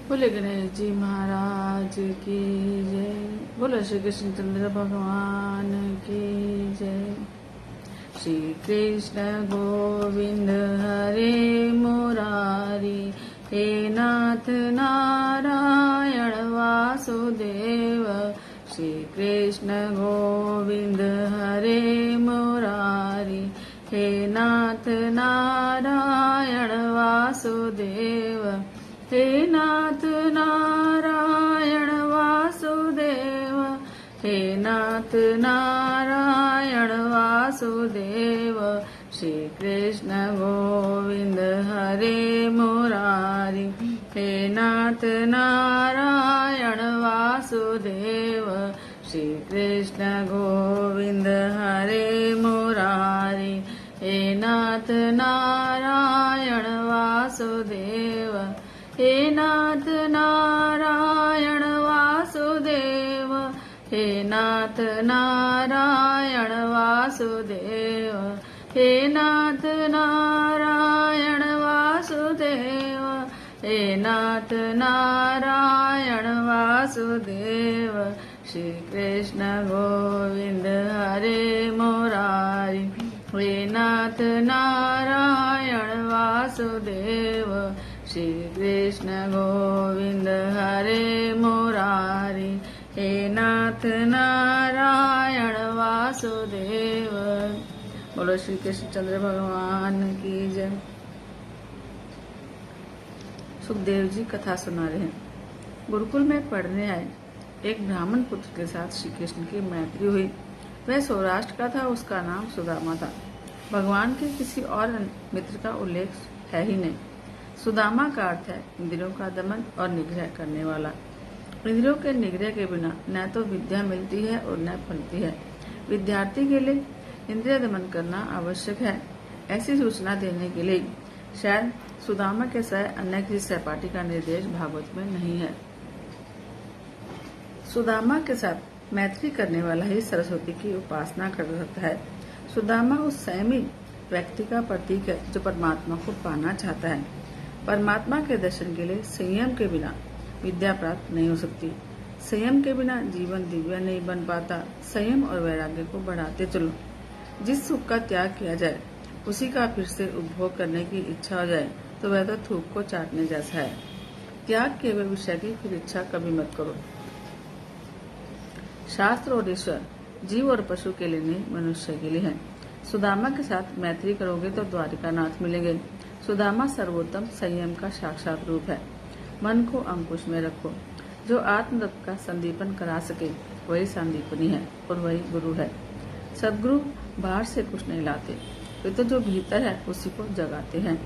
बोले गणेश जी महाराज की जय। बोलो श्री कृष्ण चंद्र भगवान की जय। श्री कृष्ण गोविंद हरे मुरारी, हे नाथ नारायण वासुदेव। श्री कृष्ण गोविंद हरे मुरारी, हे नाथ नारायण वासुदेव। हे नाथ नारायण वासुदेव, हे नाथ नारायण वासुदेव। श्री कृष्ण गोविंद हरे मुरारी, हे नाथ नारायण वासुदेव। श्री कृष्ण गोविंद हरे मुरारी, हे नाथ नारायण वासुदेव। हे नाथ नारायण वासुदेव, हे नाथ नारायण वासुदेव। हे नाथ नारायण वासुदेव, हे नाथ नारायण वासुदेव। श्री कृष्ण गोविंद हरे मुरारी, हे नाथ नारायण वासुदेव। श्री कृष्ण गोविंद हरे मुरारी, हे नाथ नारायण वासुदेव। बोलो श्री कृष्ण चंद्र भगवान की जय। सुखदेव जी कथा सुना रहे हैं। गुरुकुल में पढ़ने आए एक ब्राह्मण पुत्र के साथ श्री कृष्ण की मैत्री हुई। वह सौराष्ट्र का था, उसका नाम सुदामा था। भगवान के किसी और मित्र का उल्लेख है ही नहीं। सुदामा का अर्थ है इंद्रियों का दमन और निग्रह करने वाला। इंद्रियों के निग्रह के बिना न तो विद्या मिलती है और न फलती है। विद्यार्थी के लिए इंद्रिय दमन करना आवश्यक है। ऐसी सूचना देने के लिए शायद सुदामा के सह अन्य किसी सहपाठी का निर्देश भागवत में नहीं है। सुदामा के साथ मैत्री करने वाला ही सरस्वती की उपासना कर सकता है। सुदामा उस संयमी व्यक्ति का प्रतीक है जो परमात्मा को पाना चाहता है। परमात्मा के दर्शन के लिए संयम के बिना विद्या प्राप्त नहीं हो सकती। संयम के बिना जीवन दिव्य नहीं बन पाता। संयम और वैराग्य को बढ़ाते चलो। जिस सुख का त्याग किया जाए उसी का फिर से उपभोग करने की इच्छा हो जाए तो वह तो थूक को चाटने जैसा है। त्याग के हुए विषय की फिर इच्छा कभी मत करो। शास्त्र और ईश्वर जीव और पशु के लिए नहीं, मनुष्य के लिए है। सुदामा के साथ मैत्री करोगे तो द्वारिका नाथ मिलेंगे। सुदामा सर्वोत्तम संयम का साक्षात रूप है। मन को अंकुश में रखो। जो आत्मतत्व का संदीपन करा सके वही संदीपनी है और वही गुरु है। सदगुरु बाहर से कुछ नहीं लाते, वे तो जो भीतर है उसी को जगाते हैं।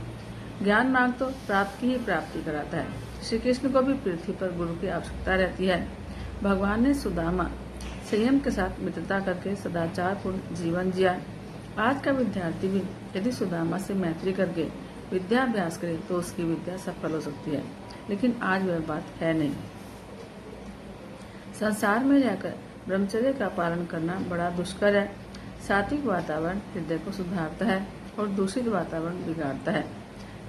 ज्ञान मार्ग तो प्राप्त की ही प्राप्ति कराता है। श्री कृष्ण को भी पृथ्वी पर गुरु की आवश्यकता रहती है। भगवान ने सुदामा संयम के साथ मित्रता करके सदाचार पूर्ण जीवन जिया। आज का विद्यार्थी भी यदि सुदामा से मैत्री करके विद्याभ्यास करे तो उसकी विद्या सफल हो सकती है, लेकिन आज वह बात है नहीं। संसार में रहकर ब्रह्मचर्य का पालन करना बड़ा दुष्कर है। सात्विक वातावरण हृदय को सुधारता है और दूषित वातावरण बिगाड़ता है।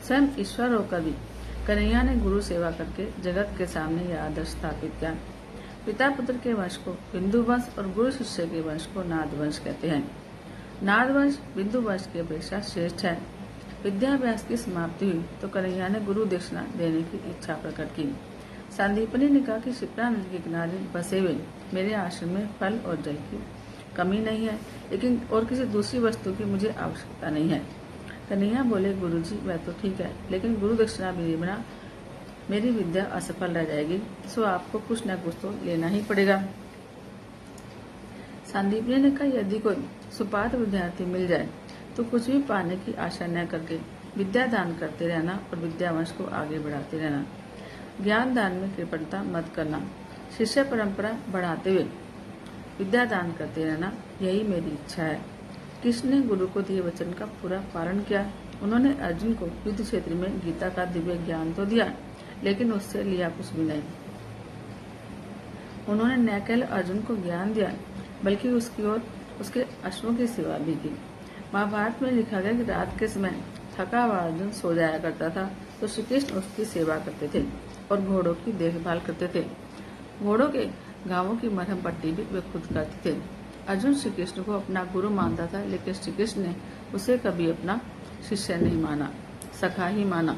स्वयं ईश्वर होकर भी कन्हैया ने गुरु सेवा करके जगत के सामने यह आदर्श स्थापित किया। पिता पुत्र के वंश को बिंदु वंश और गुरु शिष्य के वंश को नाद वंश कहते हैं। नाद वंश बिंदु वंश की अपेक्षा श्रेष्ठ है। विद्याभ्यास की समाप्ति हुई तो कन्हैया ने गुरु दक्षिणा देने की इच्छा प्रकट की। संदीपनी ने कहा कि शिप्रा नदी के किनारे बसे हुए मेरे आश्रम में फल और जल की कमी नहीं है, लेकिन और किसी दूसरी वस्तु की मुझे आवश्यकता नहीं है। कन्हैया बोले, गुरुजी वह तो ठीक है, लेकिन गुरु दक्षिणा दिए बिना मेरी विद्या असफल रह जाएगी, सो आपको कुछ न कुछ तो लेना ही पड़ेगा। संदीपनी ने कहा, यदि कोई सुपात्र विद्यार्थी मिल जाए तो कुछ भी पाने की आशा न करके विद्या दान करते रहना और विद्यावंश को आगे बढ़ाते रहना। ज्ञान दान में कृपणता मत करना। शिष्य परंपरा बढ़ाते हुए विद्या दान करते रहना, यही मेरी इच्छा है। कृष्ण ने गुरु को दिए वचन का पूरा पालन किया। उन्होंने अर्जुन को युद्ध क्षेत्र में गीता का दिव्य ज्ञान तो दिया, लेकिन उससे लिया कुछ भी नहीं। उन्होंने न केवल अर्जुन को ज्ञान दिया बल्कि उसकी ओर उसके अश्वों की सेवा भी की। महाभारत में लिखा गया कि रात के समय थका हुआ अर्जुन सो जाया करता था तो श्री कृष्ण उसकी सेवा करते थे। और घोड़ों की देखभाल करते थे। घोड़ों के घावों की मरहम पट्टी भी वे खुद करते थे। अर्जुन श्री कृष्ण को अपना गुरु मानता था, लेकिन श्री कृष्ण ने उसे कभी अपना शिष्य नहीं माना, सखा ही माना।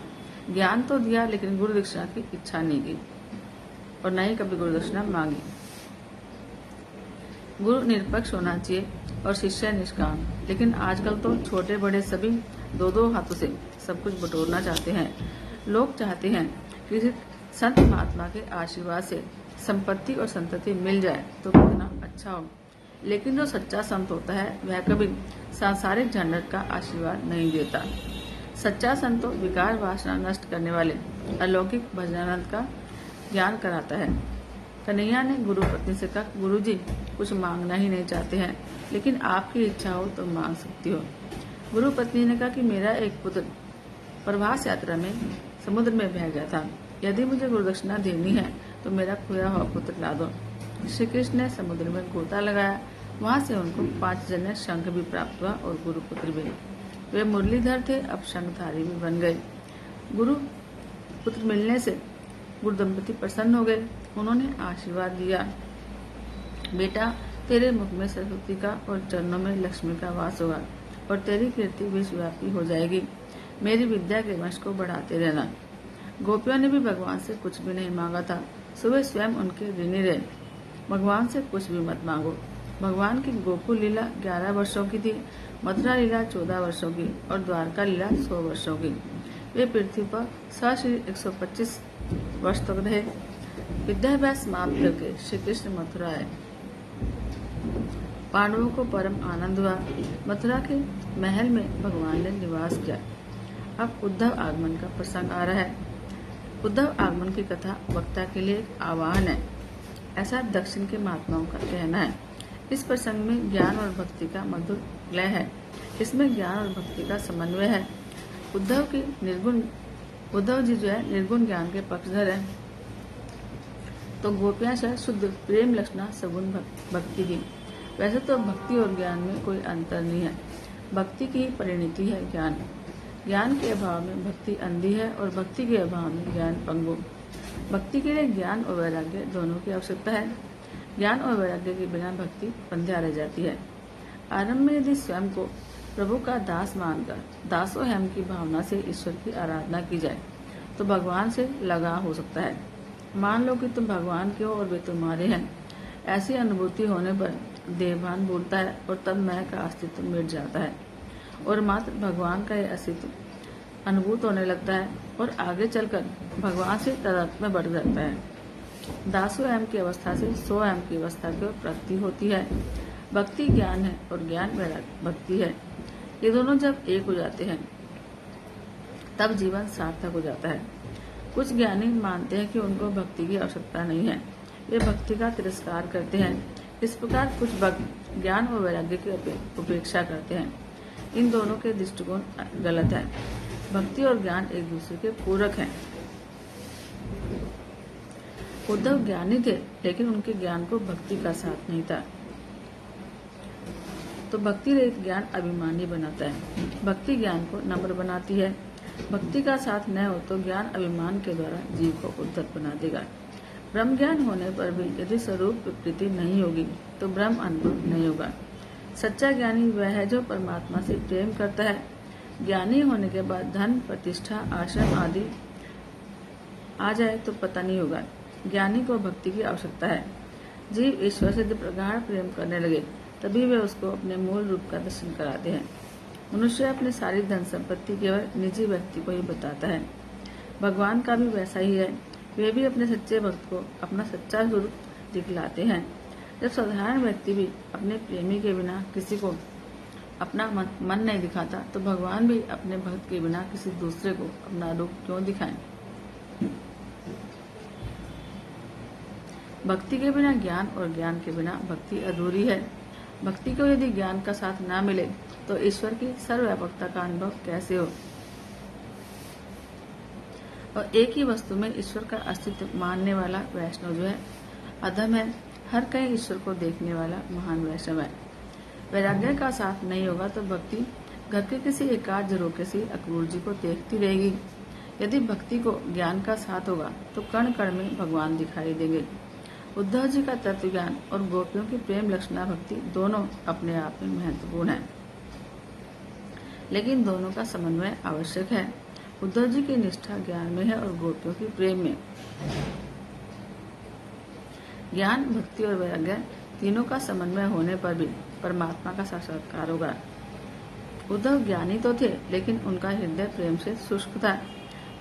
ज्ञान तो दिया, लेकिन गुरु दक्षिणा की इच्छा नहीं की और न ही कभी गुरु दक्षिणा मांगी। गुरु निरपक्ष होना चाहिए और शिष्य निष्काम, लेकिन आजकल तो छोटे बड़े सभी दो दो हाथों से सब कुछ बटोरना चाहते हैं। लोग चाहते हैं कि संत महात्मा के आशीर्वाद से संपत्ति और संतति मिल जाए तो कितना अच्छा हो, लेकिन जो सच्चा संत होता है वह कभी सांसारिक झंझट का आशीर्वाद नहीं देता। सच्चा संत तो विकार वासना नष्ट करने वाले अलौकिक भजनानंद का ज्ञान कराता है। कन्हैया ने गुरु पत्नी से कहा, गुरुजी कुछ मांगना ही नहीं चाहते हैं, लेकिन आपकी इच्छा हो तो मांग सकती हो। गुरु पत्नी ने कहा कि मेरा एक पुत्र प्रवास यात्रा में समुद्र में बह गया था, यदि मुझे गुरुदक्षिणा देनी है तो मेरा खोया हुआ पुत्र ला दो। श्री कृष्ण ने समुद्र में गोता लगाया, वहां से उनको 5 जन्य शंख भी प्राप्त हुआ और गुरु पुत्र भी। वे मुरलीधर थे, अब शंखधारी भी बन गए। गुरु पुत्र मिलने से गुरु दंपति प्रसन्न हो गए। उन्होंने आशीर्वाद दिया, बेटा तेरे मुख में सरस्वती का और चरणों में लक्ष्मी का वास होगा और तेरी कीर्ति विश्वव्यापी हो जाएगी। मेरी विद्या के वंश को बढ़ाते रहना। गोपियों ने भी भगवान से कुछ भी नहीं मांगा था, सुबह स्वयं उनके ऋणी रहे। भगवान से कुछ भी मत मांगो। भगवान की गोकुल लीला 11 वर्षों की थी, मथुरा लीला 14 वर्षों की और द्वारका लीला 100 वर्षों की। वे पृथ्वी पर सशरीर 125 वर्ष तक रहे। विद्याभ्यास समाप्त करके श्री कृष्ण मथुरा आए। पांडवों को परम आनंद हुआ। मथुरा के महल में भगवान ने निवास किया। अब उद्धव आगमन का प्रसंग आ रहा है। उद्धव आगमन की कथा वक्ता के लिए एक आह्वान है, ऐसा दक्षिण के महात्माओं का कहना है। इस प्रसंग में ज्ञान और भक्ति का मधुर लय है। इसमें ज्ञान और भक्ति का समन्वय है। उद्धव जी जो है निर्गुण ज्ञान के पक्षधर है, तो गोपियां शायद शुद्ध प्रेम लक्षणा सगुण भक्ति की। वैसे तो भक्ति और ज्ञान में कोई अंतर नहीं है, भक्ति की परिणति है ज्ञान। ज्ञान के अभाव में भक्ति अंधी है और भक्ति के अभाव में ज्ञान पंगु। भक्ति के लिए ज्ञान और वैराग्य दोनों की आवश्यकता है। ज्ञान और वैराग्य के बिना भक्ति बंध्या रह जाती है। आरंभ में यदि स्वयं को प्रभु का दास मानकर दासोहम की भावना से ईश्वर की आराधना की जाए तो भगवान से लगाव हो सकता है। मान लो कि तुम भगवान के हो और वे तुम्हारे हैं। ऐसी अनुभूति होने पर देहभान भूलता है और तब मैं का अस्तित्व मिट जाता है और मात्र भगवान का यह अस्तित्व अनुभूत होने लगता है और आगे चलकर भगवान से तादात्म्य में बढ़ जाता है। दासोहम की अवस्था से सोहम की अवस्था की ओर प्रगति होती है। भक्ति ज्ञान है और ज्ञान वैराग्य भक्ति है। ये दोनों जब एक हो जाते हैं तब जीवन सार्थक हो जाता है। कुछ ज्ञानी मानते हैं कि उनको भक्ति की आवश्यकता नहीं है, वे भक्ति का तिरस्कार करते हैं। इस प्रकार कुछ भक्त ज्ञान और वैराग्य की उपेक्षा करते हैं। इन दोनों के दृष्टिकोण गलत है। भक्ति और ज्ञान एक दूसरे के पूरक हैं। उद्धव ज्ञानी थे, लेकिन उनके ज्ञान को भक्ति का साथ नहीं था, तो भक्ति रहित ज्ञान अभिमानी बनाता है। भक्ति ज्ञान को नम्र बनाती है। भक्ति का साथ न हो तो ज्ञान अभिमान के द्वारा जीव को उद्धत बना देगा। ब्रह्म ज्ञान होने पर भी यदि स्वरूप विकृति नहीं होगी तो ब्रह्म अनुभव नहीं होगा। सच्चा ज्ञानी वह है जो परमात्मा से प्रेम करता है। ज्ञानी होने के बाद धन, प्रतिष्ठा, आश्रम आदि आ जाए तो पता नहीं होगा। ज्ञानी को भक्ति की आवश्यकता है। जीव ईश्वर से जब प्रगाढ़ प्रेम करने लगे तभी वे उसको अपने मूल रूप का दर्शन कराते हैं। मनुष्य अपनी सारी धन संपत्ति केवल निजी व्यक्ति को ही बताता है। भगवान का भी वैसा ही है, वे भी अपने सच्चे भक्त को अपना सच्चा स्वरूप दिखलाते हैं। जब साधारण व्यक्ति भी अपने प्रेमी के बिना किसी को अपना मन नहीं दिखाता तो भगवान भी अपने भक्त के बिना किसी दूसरे को अपना रूप क्यों दिखाएं? भक्ति के बिना ज्ञान और ज्ञान के बिना भक्ति अधूरी है। भक्ति को यदि ज्ञान का साथ ना मिले तो ईश्वर की सर्वव्यापकता का अनुभव कैसे हो? और एक ही वस्तु में ईश्वर का अस्तित्व मानने वाला वैष्णव जो है अधम है। हर कहीं ईश्वर को देखने वाला महान वैष्णव है। वैराग्य का साथ नहीं होगा तो भक्ति घर के किसी एकाध झरोखे से अक्रूर जी को देखती रहेगी। यदि भक्ति को ज्ञान का साथ होगा तो कण कण में भगवान दिखाई देंगे। उद्धव जी का तत्व ज्ञान और गोपियों की प्रेम लक्षणा भक्ति दोनों अपने आप में महत्वपूर्ण है, लेकिन दोनों का समन्वय आवश्यक है। उद्धव जी की निष्ठा ज्ञान में है और गोपियों की प्रेम में। ज्ञान, भक्ति और वैराग्य तीनों का समन्वय होने पर भी परमात्मा का साक्षात्कार होगा। उद्धव ज्ञानी तो थे, लेकिन उनका हृदय प्रेम से शुष्क था।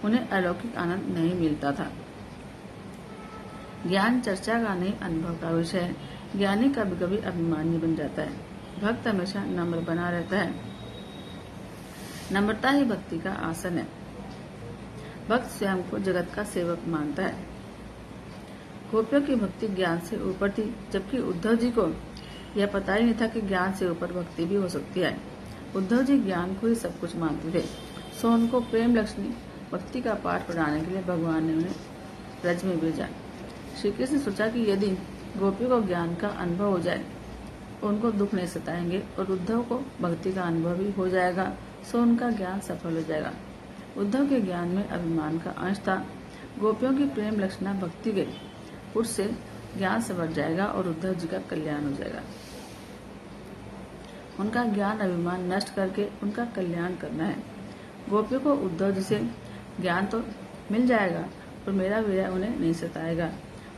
उन्हें अलौकिक आनंद नहीं मिलता था। ज्ञान चर्चा का नहीं, अनुभव का विषय है। ज्ञानी कभी कभी अभिमानी बन जाता है। भक्त हमेशा नम्र बना रहता है। नम्रता ही भक्ति का आसन है। भक्त स्वयं को जगत का सेवक मानता है। गोपियों की भक्ति ज्ञान से ऊपर थी, जबकि उद्धव जी को यह पता ही नहीं था कि ज्ञान से ऊपर भक्ति भी हो सकती है। उद्धव जी ज्ञान को ही सब कुछ मानते थे, सो उनको प्रेम लक्ष्मी भक्ति का पाठ पढ़ाने के लिए भगवान ने उन्हें ब्रज में भेजा। श्री कृष्ण ने सोचा कि यदि गोपियों को ज्ञान का अनुभव हो जाए, उनको दुख नहीं सताएंगे और उद्धव को भक्ति का अनुभव भी हो जाएगा, सो उनका ज्ञान सफल हो जाएगा। उद्धव के ज्ञान में अभिमान का अंश था। गोपियों की प्रेम लक्षणा भक्ति के उससे ज्ञान संवर जाएगा और उद्धव जी का कल्याण हो जाएगा। उनका ज्ञान अभिमान नष्ट करके उनका कल्याण करना है। गोपियों को उद्धव जी से ज्ञान तो मिल जाएगा और मेरा विरह उन्हें नहीं सताएगा।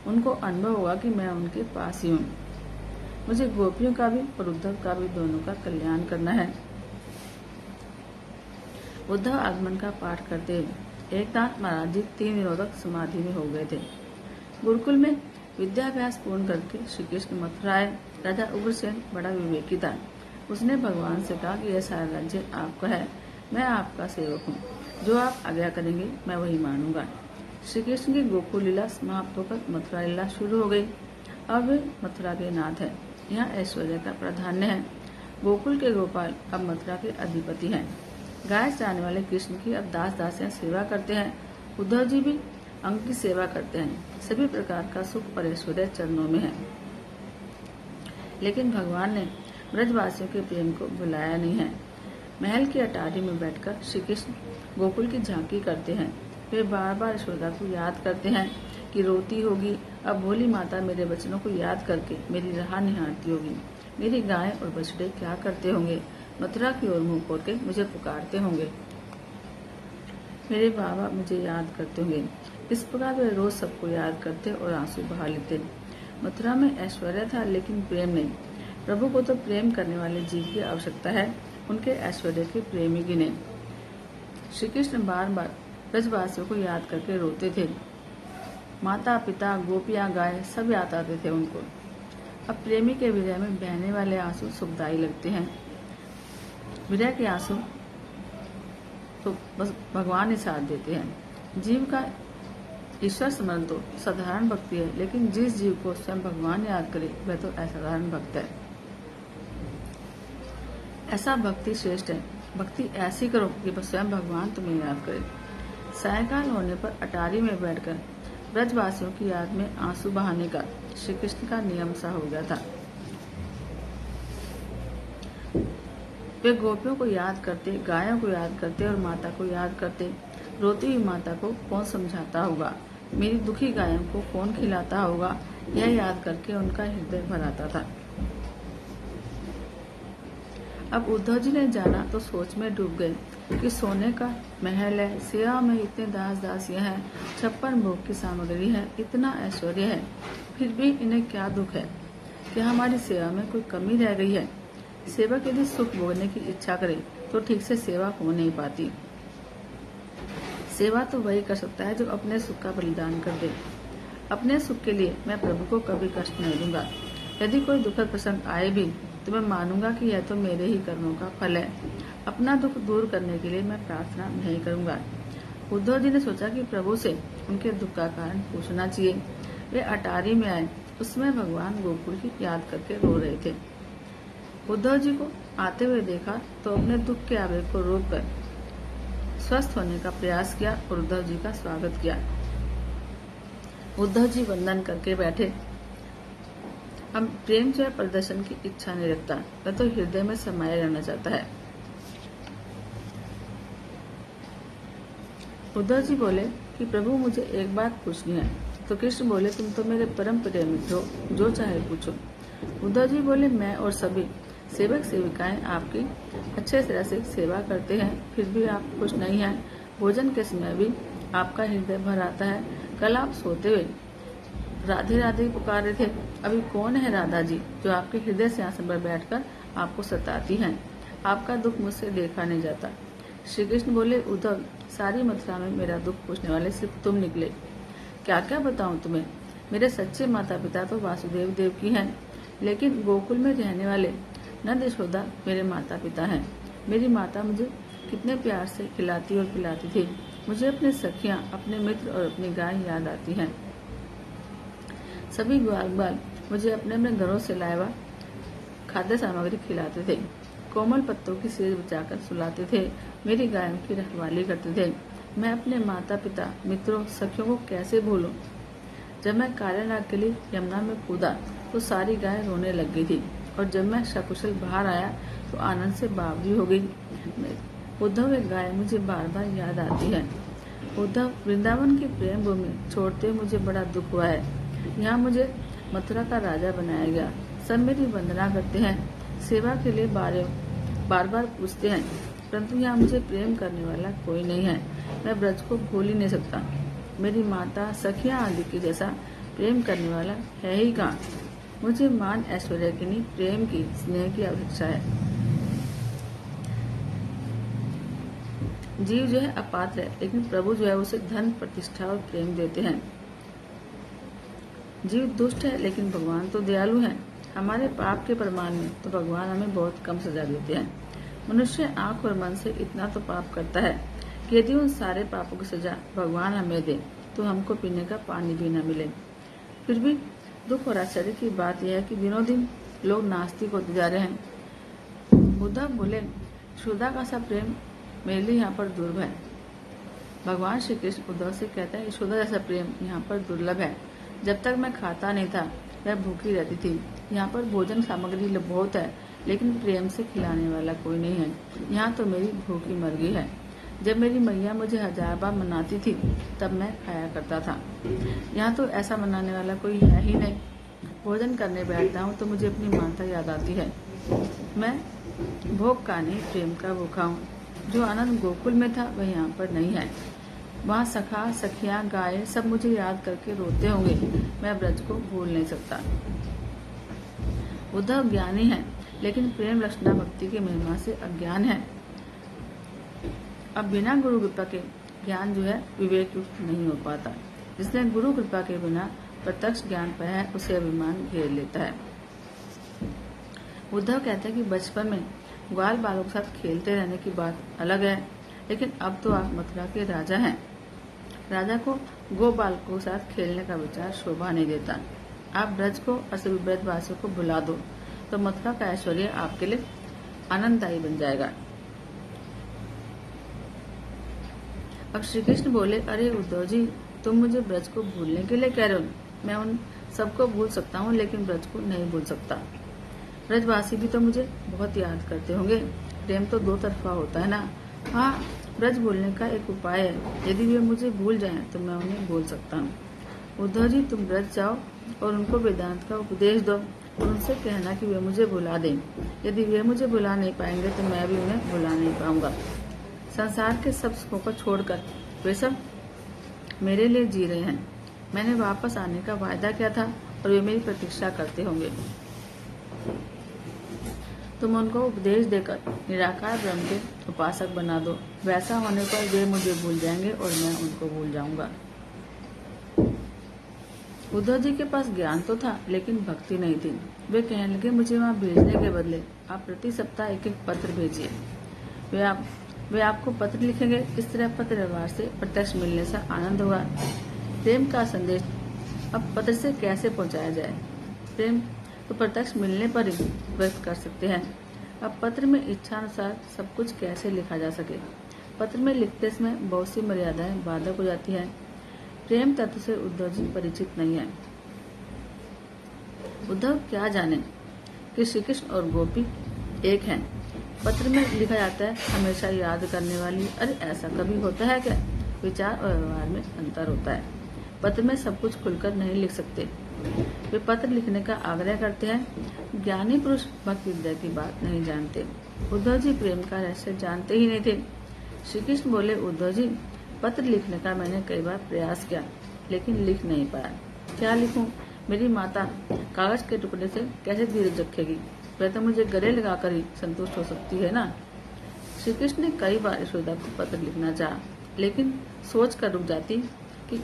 उनको अनुभव होगा कि मैं उनके पास ही हूँ। मुझे गोपियों का भी और उद्धव का भी दोनों का कल्याण करना है। उद्धव आगमन का पाठ करते हुए एकनाथ महाराज जी 3 दिनों तक समाधि में हो गए थे। गुरुकुल में विद्याभ्यास पूर्ण करके श्री कृष्ण मथुरा आए। राजा उग्रसेन बड़ा विवेकी था। उसने भगवान से कहा कि यह सारा राज्य आपका है, मैं आपका सेवक हूँ। जो आप आज्ञा करेंगे मैं वही मानूंगा। श्री कृष्ण की गोकुल लीला समाप्त होकर मथुरा लीला शुरू हो गई। अब वे मथुरा के नाथ है। यहाँ ऐश्वर्य का प्राधान्य है। गोकुल के गोपाल अब मथुरा के अधिपति हैं। गाय चराने वाले कृष्ण की अब दास दासियां सेवा करते हैं। उद्धव जी भी अंग की सेवा करते हैं। सभी प्रकार का सुख और ऐश्वर्य चरणों में है। लेकिन भगवान ने ब्रजवासियों के प्रेम को बुलाया नहीं है। महल की अटारी में बैठकर श्री कृष्ण गोकुल की झांकी करते हैं। वे बार बार यशोदा को याद करते हैं कि रोती होगी, अब भोली माता मेरे बचनों को याद करके मेरी राह निहारती होगी। मेरी गाय और बछड़े क्या करते होंगे, मथुरा की ओर मुंह खोल के मुझे पुकारते होंगे। मेरे बाबा मुझे याद करते होंगे। इस प्रकार वे रोज सबको याद करते और आंसू बहा लेते। मथुरा में ऐश्वर्य था, लेकिन प्रेम नहीं। प्रभु को तो प्रेम करने वाले जीव की आवश्यकता है, उनके ऐश्वर्य के प्रेमी गिने। श्री कृष्ण बार बार ब्रजवासियों को याद करके रोते थे। माता पिता, गोपियां, गाय सब याद आते थे उनको। अब प्रेमी के विरह में बहने वाले आंसू सुखदायी लगते हैं। विरह के आंसू तो बस भगवान ही साथ देते हैं। जीव का ईश्वर स्मरण तो साधारण भक्ति है, लेकिन जिस जीव को स्वयं भगवान याद करे वह तो असाधारण भक्त है। ऐसा भक्ति श्रेष्ठ है। भक्ति ऐसी करो कि बस स्वयं भगवान तुम्हें याद करे। सायंकाल होने पर अटारी में बैठकर ब्रजवासियों की याद में आंसू बहाने का श्री कृष्ण का नियम सा हो गया था। वे गोपियों को याद करते, गायों को याद करते और माता को याद करते। रोती हुई माता को कौन समझाता होगा, मेरी दुखी गायों को कौन खिलाता होगा, यह याद करके उनका हृदय भर आता था। अब उद्धव जी ने जाना तो सोच में डूब गए कि सोने का महल है, सेवा में इतने दास दासियां हैं, 56 भोग की सामग्री है, इतना ऐश्वर्य है, फिर भी इन्हें क्या दुख है? क्या हमारी सेवा में कोई कमी रह गई है? सेवक यदि सुख भोगने की इच्छा करे तो ठीक से सेवा हो नहीं पाती। सेवा तो वही कर सकता है जो अपने सुख का बलिदान कर दे। अपने सुख के लिए मैं प्रभु को कभी कष्ट नहीं दूंगा। यदि कोई दुखद प्रसंग आए भी तो मैं मानूंगा कि यह तो मेरे ही कर्मों का फल है। अपना दुख दूर करने के लिए मैं प्रार्थना नहीं करूंगा। उद्धव जी ने सोचा कि प्रभु से उनके दुख का कारण पूछना चाहिए। वे अटारी में आए। उसमें भगवान गोकुल की याद करके रो रहे थे। उद्धव जी को आते हुए देखा तो अपने दुख के आवेग को रोककर स्वस्थ होने का प्रयास किया और उद्धव जी का स्वागत किया। उद्धव जी वंदन करके बैठे। अब प्रेम जो है प्रदर्शन की इच्छा नहीं रखता, वह तो हृदय में समाये रहना चाहता है। उद्धव जी बोले कि प्रभु मुझे एक बात पूछनी है। तो कृष्ण बोले तुम तो मेरे परम प्रिय मित्र हो, जो चाहे पूछो। उद्धव जी बोले मैं और सभी सेवक सेविकाएं आपकी अच्छे तरह से सेवा करते हैं, फिर भी आप खुश नहीं हैं। भोजन के समय भी आपका हृदय भर आता है। कल आप सोते हुए राधे राधे पुकार रहे थे। अभी कौन है राधा जी जो आपके हृदय सिंहासन पर बैठकर आपको सताती हैं? आपका दुख मुझसे देखा नहीं जाता। श्री कृष्ण बोले उद्धव, सारी मथुरा में मेरा दुख पूछने वाले सिर्फ तुम निकले। क्या क्या बताऊं तुम्हें? मेरे सच्चे माता पिता तो वासुदेव देव की हैं, लेकिन गोकुल में रहने वाले नंद यशोदा मेरे माता पिता हैं। मेरी माता मुझे कितने प्यार से खिलाती और पिलाती थी। मुझे अपने सखियां, अपने मित्र और अपनी गाय याद आती हैं। सभी ग्वाल बाल मुझे अपने अपने घरों से लाए हुआ खाद्य सामग्री खिलाते थे। कोमल पत्तों की सेज बचाकर सुलाते थे। मेरी गायों की रखवाली करते थे। मैं अपने माता पिता, मित्रों, सखियों को कैसे भूलूं? जब मैं काले नाग के लिए यमुना में कूदा तो सारी गाय रोने लग गई थी, और जब मैं सकुशल बाहर आया तो आनंद से बावरी हो गई। उद्धव एक गाय मुझे बार बार याद आती है। उद्धव, वृंदावन की प्रेम भूमि छोड़ते मुझे बड़ा दुख हुआ है। यहाँ मुझे मथुरा का राजा बनाया गया। सब मेरी वंदना करते हैं, सेवा के लिए बार बार पूछते हैं, परंतु यहाँ मुझे प्रेम करने वाला कोई नहीं है। मैं ब्रज को भूल ही नहीं सकता। मेरी माता, सखियां आदि के जैसा प्रेम करने वाला है ही कहाँ। मुझे मान ऐश्वर्य की नहीं, प्रेम की, स्नेह की अपेक्षा है। जीव जो है अपात्र है, लेकिन प्रभु जो है उसे धन, प्रतिष्ठा और प्रेम देते हैं। जीव दुष्ट है, लेकिन भगवान तो दयालु हैं। हमारे पाप के प्रमाण में तो भगवान हमें बहुत कम सजा देते हैं। मनुष्य आंख और मन से इतना तो पाप करता है कि यदि उन सारे पापों की सजा भगवान हमें दे तो हमको पीने का पानी भी न मिले। फिर भी दुख और आश्चर्य की बात यह है कि दिनों दिन लोग नास्तिक होते जा रहे हैं। उद्धव बोले, यशोदा का सा प्रेम मेरे लिए यहाँ पर दुर्लभ है। भगवान श्री कृष्ण उद्धव से कहता है, यशोदा जैसा प्रेम यहाँ पर दुर्लभ है। जब तक मैं खाता नहीं था वह भूखी रहती थी। यहाँ पर भोजन सामग्री बहुत है, लेकिन प्रेम से खिलाने वाला कोई नहीं है। यहाँ तो मेरी भूखी मर गई है। जब मेरी मैया मुझे 1000 बार मनाती थी तब मैं खाया करता था। यहाँ तो ऐसा मनाने वाला कोई है ही नहीं। भोजन करने बैठता हूँ तो मुझे अपनी माता याद आती है। मैं भोग का नहीं, प्रेम का भूखा हूँ। जो आनंद गोकुल में था वह यहाँ पर नहीं है। वहाँ सखा, सखियाँ, गाय सब मुझे याद करके रोते होंगे। मैं ब्रज को भूल नहीं सकता। उद्धव ज्ञानी है, लेकिन प्रेम लक्षणा भक्ति की महिमा से अज्ञान है। अब बिना गुरु कृपा के ज्ञान जो है विवेक युक्त नहीं हो पाता। जिसने गुरु कृपा के बिना प्रत्यक्ष ज्ञान पाया है उसे अभिमान घेर लेता है। उद्धव कहते हैं कि बचपन में ग्वाल बालों के साथ खेलते रहने की बात अलग है, लेकिन अब तो आप मथुरा के राजा हैं। राजा को गो बालकों के साथ खेलने का विचार शोभा नहीं देता। आप ब्रज को और सभी ब्रजवासियों को भुला दो तो मथुरा का ऐश्वर्य आपके लिए आनंददायी बन जाएगा। अब श्री कृष्ण बोले, अरे उद्धव जी, तुम मुझे ब्रज को भूलने के लिए कह रहे हो। मैं उन सबको भूल सकता हूँ, लेकिन ब्रज को नहीं भूल सकता। ब्रजवासी भी तो मुझे बहुत याद करते होंगे। प्रेम तो दो तरफा होता है ना। हाँ, ब्रज भूलने का एक उपाय है। यदि वे मुझे भूल जाएं तो मैं उन्हें भूल सकता हूँ। उद्धव जी, तुम ब्रज जाओ और उनको वेदांत का उपदेश दो और उनसे कहना कि वे मुझे भुला दें। यदि वे मुझे भुला नहीं पाएंगे तो मैं भी उन्हें भुला नहीं पाऊंगा। संसार के सब सुखों को छोड़कर वे सब मेरे लिए जी रहे हैं। मैंने वापस आने का वायदा किया था और वे मेरी प्रतीक्षा करते होंगे। तुम उनको उपदेश देकर निराकार ब्रह्म के उपासक बना दो। वैसा होने पर वे मुझे भूल जाएंगे और मैं उनको भूल जाऊंगा। उद्धव जी के पास ज्ञान तो था, लेकिन भक्ति नहीं थी। वे कहने लगे, मुझे वहाँ भेजने के बदले आप प्रति सप्ताह एक पत्र भेजिए। वे आपको पत्र लिखेंगे। इस तरह पत्र व्यवहार से प्रत्यक्ष मिलने से आनंद होगा। प्रेम का संदेश अब पत्र से कैसे पहुंचाया जाए? प्रेम तो प्रत्यक्ष मिलने पर ही व्यक्त कर सकते हैं। अब पत्र में इच्छानुसार सब कुछ कैसे लिखा जा सके? पत्र में लिखते समय बहुत सी मर्यादाएं बाधक हो जाती है। प्रेम तत्व से उद्धव जी परिचित नहीं है। उद्धव क्या जाने कि श्री कृष्ण और गोपी एक हैं। पत्र में लिखा जाता है, हमेशा याद करने वाली। अरे ऐसा कभी होता है क्या? विचार और व्यवहार में अंतर होता है। पत्र में सब कुछ खुलकर नहीं लिख सकते। वे पत्र लिखने का आग्रह करते हैं। ज्ञानी पुरुष भक्त हृदय की बात नहीं जानते। उद्धव जी प्रेम का रहस्य जानते ही नहीं थे। श्री कृष्ण बोले, उद्धव जी, पत्र लिखने का मैंने कई बार प्रयास किया, लेकिन लिख नहीं पाया। क्या लिखूं? मेरी माता कागज के टुकड़े से कैसे धीरज रखेगी? वह तो मुझे गले लगाकर ही संतुष्ट हो सकती है ना। श्री कृष्ण ने कई बार यशोदा को पत्र लिखना चाहा, लेकिन सोच कर रुक जाती कि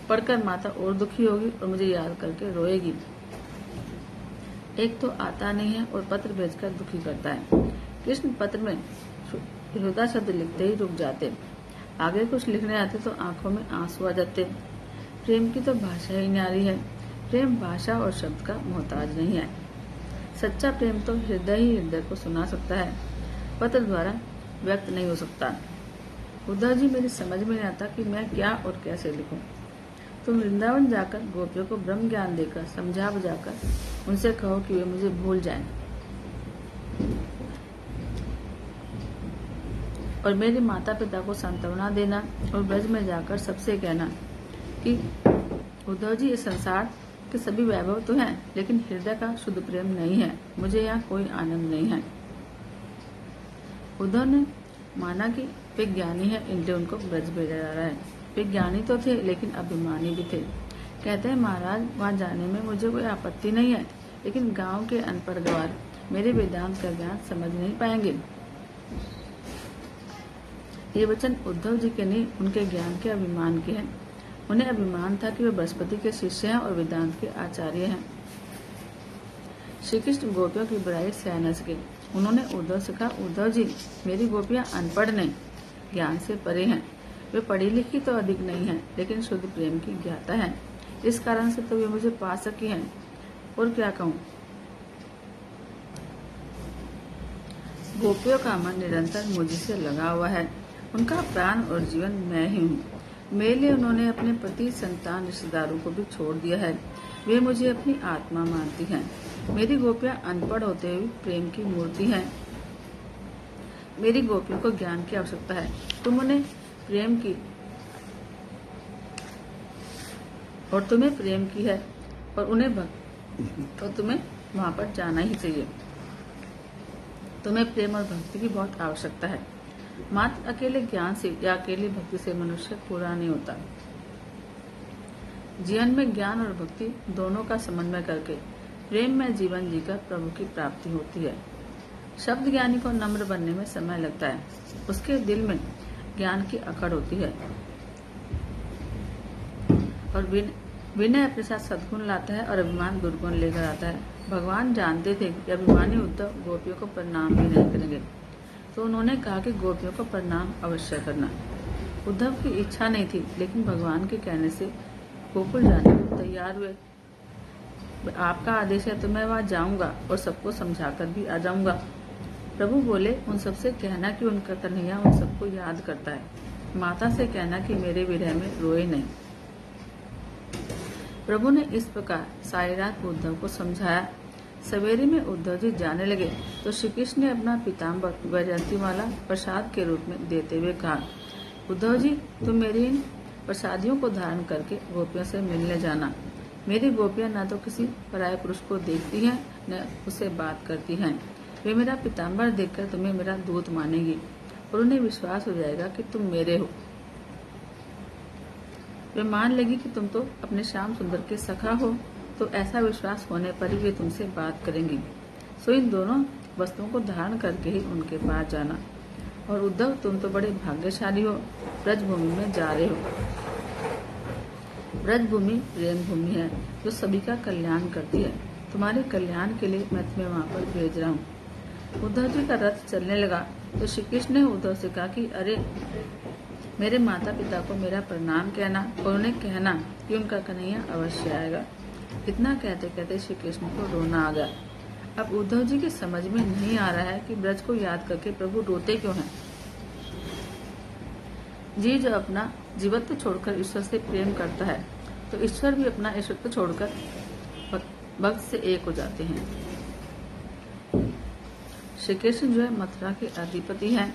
पढ़कर माता और दुखी होगी और मुझे याद करके रोएगी। एक तो आता नहीं है और पत्र भेजकर दुखी करता है। कृष्ण पत्र में यशोदा शब्द लिखते ही रुक जाते। आगे कुछ लिखने आते तो आंखों में आंसू आ जाते। प्रेम की तो भाषा ही न्यारी है। प्रेम भाषा और शब्द का मोहताज नहीं है। सच्चा प्रेम तो हृदय ही हृदय को सुना सकता है, पत्र द्वारा व्यक्त नहीं हो सकता। उद्धव जी, मेरी समझ में नहीं आता कि मैं क्या और कैसे लिखूं। तुम वृंदावन जाकर गोपियों को ब्रह्म ज्ञान देकर समझा बुझाकर उनसे कहो कि वे मुझे भूल जाएं और मेरे माता पिता को सांत्वना देना और ब्रज में जाकर सबसे कहना कि उद्धव जी, इस संसार के सभी वैभव तो हैं, लेकिन हृदय का शुद्ध प्रेम नहीं है। मुझे यहाँ कोई आनंद नहीं है। उद्धव ने माना कि वे ज्ञानी है, इसलिए उनको ब्रज भेजा जा रहा है। वे ज्ञानी तो थे, लेकिन अभिमानी भी थे। कहते हैं, महाराज, वहाँ जाने में मुझे कोई आपत्ति नहीं है, लेकिन गांव के अनपढ़ गवार मेरे वेदांत का ज्ञान समझ नहीं पाएंगे। ये वचन उद्धव जी के नहीं, उनके ज्ञान के अभिमान के हैं। उन्हें अभिमान था कि वे बृहस्पति के शिष्य हैं और वेदांत के आचार्य हैं। श्री कृष्ण गोपियों की बुराई सह न सके। उन्होंने उद्धव से कहा, उद्धव जी, मेरी गोपियां अनपढ़ नहीं, ज्ञान से परे हैं। वे पढ़ी लिखी तो अधिक नहीं है, लेकिन शुद्ध प्रेम की ज्ञाता है। इस कारण से तो वे मुझे पा सकी हैं। और क्या कहूँ? गोपियों का मन निरंतर मुझसे लगा हुआ है। उनका प्राण और जीवन मैं ही हूँ। मेरे लिए उन्होंने अपने पति, संतान, रिश्तेदारों को भी छोड़ दिया है। वे मुझे अपनी आत्मा मानती हैं। मेरी गोपियां अनपढ़ होते हुए प्रेम की मूर्ति हैं। मेरी गोपियों को ज्ञान की आवश्यकता है। तुम उन्हें प्रेम की और तुम्हें प्रेम की है और उन्हें तो तुम्हें वहां पर जाना ही चाहिए। तुम्हें प्रेम और भक्ति की बहुत आवश्यकता है। मात्र अकेले ज्ञान से या अकेली भक्ति से मनुष्य पूरा नहीं होता। जीवन में ज्ञान और भक्ति दोनों का समन्वय करके प्रेम में जीवन जीकर प्रभु की प्राप्ति होती है। शब्द ज्ञानी को नम्र बनने में समय लगता है। उसके दिल में ज्ञान की अकड़ होती है और विनय अपने साथ सद्गुण लाता है और अभिमान दुर्गुण लेकर आता है। भगवान जानते थे कि अभिमानी उद्धव गोपियों को प्रणाम भी नहीं करेंगे, तो उन्होंने कहा कि गोपियों को प्रणाम अवश्य करना। उद्धव की इच्छा नहीं थी, लेकिन भगवान के कहने से गोकुल जाने को तैयार हुए। आपका आदेश है तो मैं वहाँ जाऊंगा और सबको समझाकर भी आ जाऊंगा। प्रभु बोले, उन सबसे कहना कि उनका कन्हैया उन सबको याद करता है। माता से कहना कि मेरे विरह में रोए नहीं। प्रभु ने इस प्रकार सारी रात उद्धव को समझाया। सवेरे में उद्धव जी जाने लगे तो श्री कृष्ण ने अपना पीताम्बर वैजयंतीमाला प्रसाद के रूप में देते हुए कहा, उद्धव जी, तुम मेरी इन प्रसादियों को धारण करके गोपियों से मिलने जाना। मेरी गोपियां न तो किसी पराये पुरुष को देखती हैं न उससे बात करती हैं। वे मेरा पीताम्बर देखकर तुम्हें मेरा दूत मानेगी और उन्हें विश्वास हो जाएगा कि तुम मेरे हो। वे मान लेगी कि तुम तो अपने श्याम सुंदर के सखा हो, तो ऐसा विश्वास होने पर ही वे तुमसे बात करेंगी। सो इन दोनों वस्तुओं को धारण करके ही उनके पास जाना। और उद्धव, तुम तो बड़े भाग्यशाली हो, ब्रजभूमि में जा रहे हो। ब्रजभूमि प्रेम भूमि है जो सभी का कल्याण करती है। तुम्हारे कल्याण के लिए मैं तुम्हें वहाँ पर भेज रहा हूँ। उद्धव जी का रथ चलने लगा तो श्री कृष्ण ने उद्धव से कहा कि अरे, मेरे माता पिता को मेरा प्रणाम कहना और उन्हें कहना कि उनका कन्हैया अवश्य आएगा। इतना कहते कहते श्री कृष्ण को रोना आ गया। अब उद्धव जी की समझ में नहीं आ रहा है कि ब्रज को याद करके प्रभु रोते क्यों हैं। जी जो अपना जीवत्व छोड़कर ईश्वर से प्रेम करता है, तो ईश्वर भी अपना ईश्वरत्व छोड़कर भक्त से एक हो जाते हैं। श्री कृष्ण जो है मथुरा के अधिपति हैं।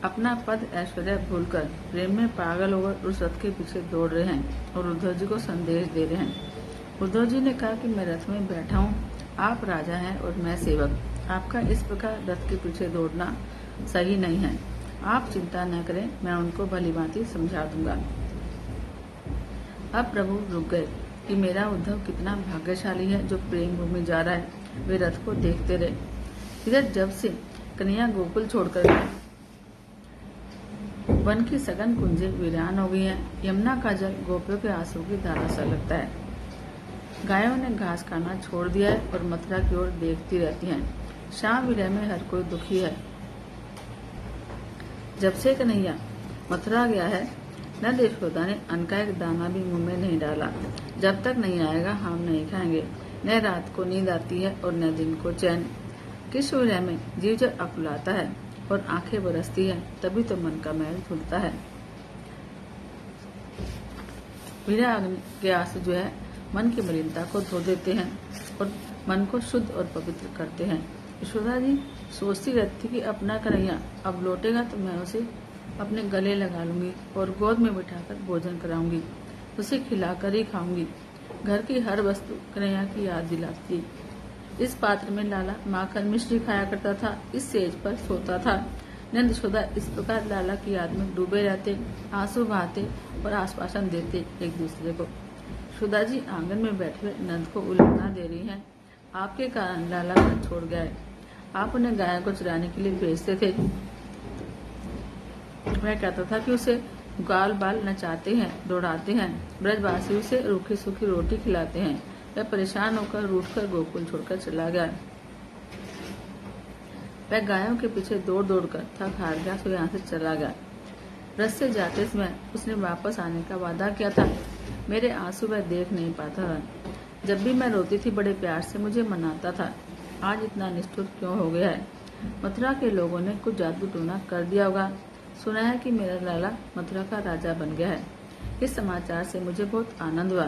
अपना पद ऐश्वर्य भूलकर प्रेम में पागल होकर उस रथ के पीछे दौड़ रहे हैं और उद्धव जी को संदेश दे रहे हैं। उद्धव जी ने कहा कि मैं रथ में बैठा हूँ, आप राजा हैं और मैं सेवक। आपका इस प्रकार रथ के पीछे दौड़ना सही नहीं है। आप चिंता न करें, मैं उनको भलीभांति समझा दूंगा। अब प्रभु रुक गए कि मेरा उद्धव कितना भाग्यशाली है जो प्रेम भूमि जा रहा है। वे रथ को देखते रहे। इधर जब से कन्हैया गोकुल छोड़कर गए, वन की सघन कुंजें वीरान हो गई हैं। यमुना का जल गोपियों के आंसू की धारा सा लगता है। गायों ने घास खाना छोड़ दिया है और मथुरा की ओर देखती रहती हैं। शाम विरह में हर कोई दुखी है। जब से कन्हैया मथुरा गया है, न यशोदा ने अन्न का एक दाना भी मुंह में नहीं डाला। जब तक नहीं आएगा हम नहीं खाएंगे। न रात को नींद आती है और न दिन को चैन। किस विरह में जीव जब अकुलाता है और आंखें बरसती है, तभी तो मन का मैल धुलता है। विरह अग्नि के आंसू जो है मन की मलिनता को धो देते हैं और मन को शुद्ध और पवित्र करते हैं। यशोदा जी सोचती रहती कि अपना कन्हैया अब लौटेगा तो मैं उसे अपने गले लगा लूंगी और गोद में बिठाकर भोजन कराऊंगी, उसे खिलाकर ही खाऊंगी। घर की हर वस्तु कन्हैया की याद दिलाती। इस पात्र में लाला माखन मिश्री खाया करता था, इस सेज पर सोता था। नंद यशोदा इस प्रकार लाला की याद में डूबे रहते, आंसू बहाते और आश्वासन देते एक दूसरे को। यशोदा जी आंगन में बैठे हुए नंद को उलाहना दे रही हैं। आपके कारण लाला घर छोड़ गया है। आप उन्हें गाय को चराने के लिए भेजते थे। वह कहता था कि उसे गाल बाल नचाते हैं, दौड़ाते हैं। ब्रजवासी उसे रूखी सूखी रोटी खिलाते हैं। वह परेशान होकर रूठकर गोकुल छोड़कर चला गया। वह गायों के पीछे दौड़ दौड़ कर थक हार गया तो यहाँ से चला गया। रथ से जाते समय उसने वापस आने का वादा किया था। मेरे आंसू वह देख नहीं पाता था। जब भी मैं रोती थी बड़े प्यार से मुझे मनाता था। आज इतना निष्ठुर क्यों हो गया है? मथुरा के लोगों ने कुछ जादू टोना कर दिया होगा। सुना है कि मेरा लाला मथुरा का राजा बन गया है। इस समाचार से मुझे बहुत आनंद हुआ,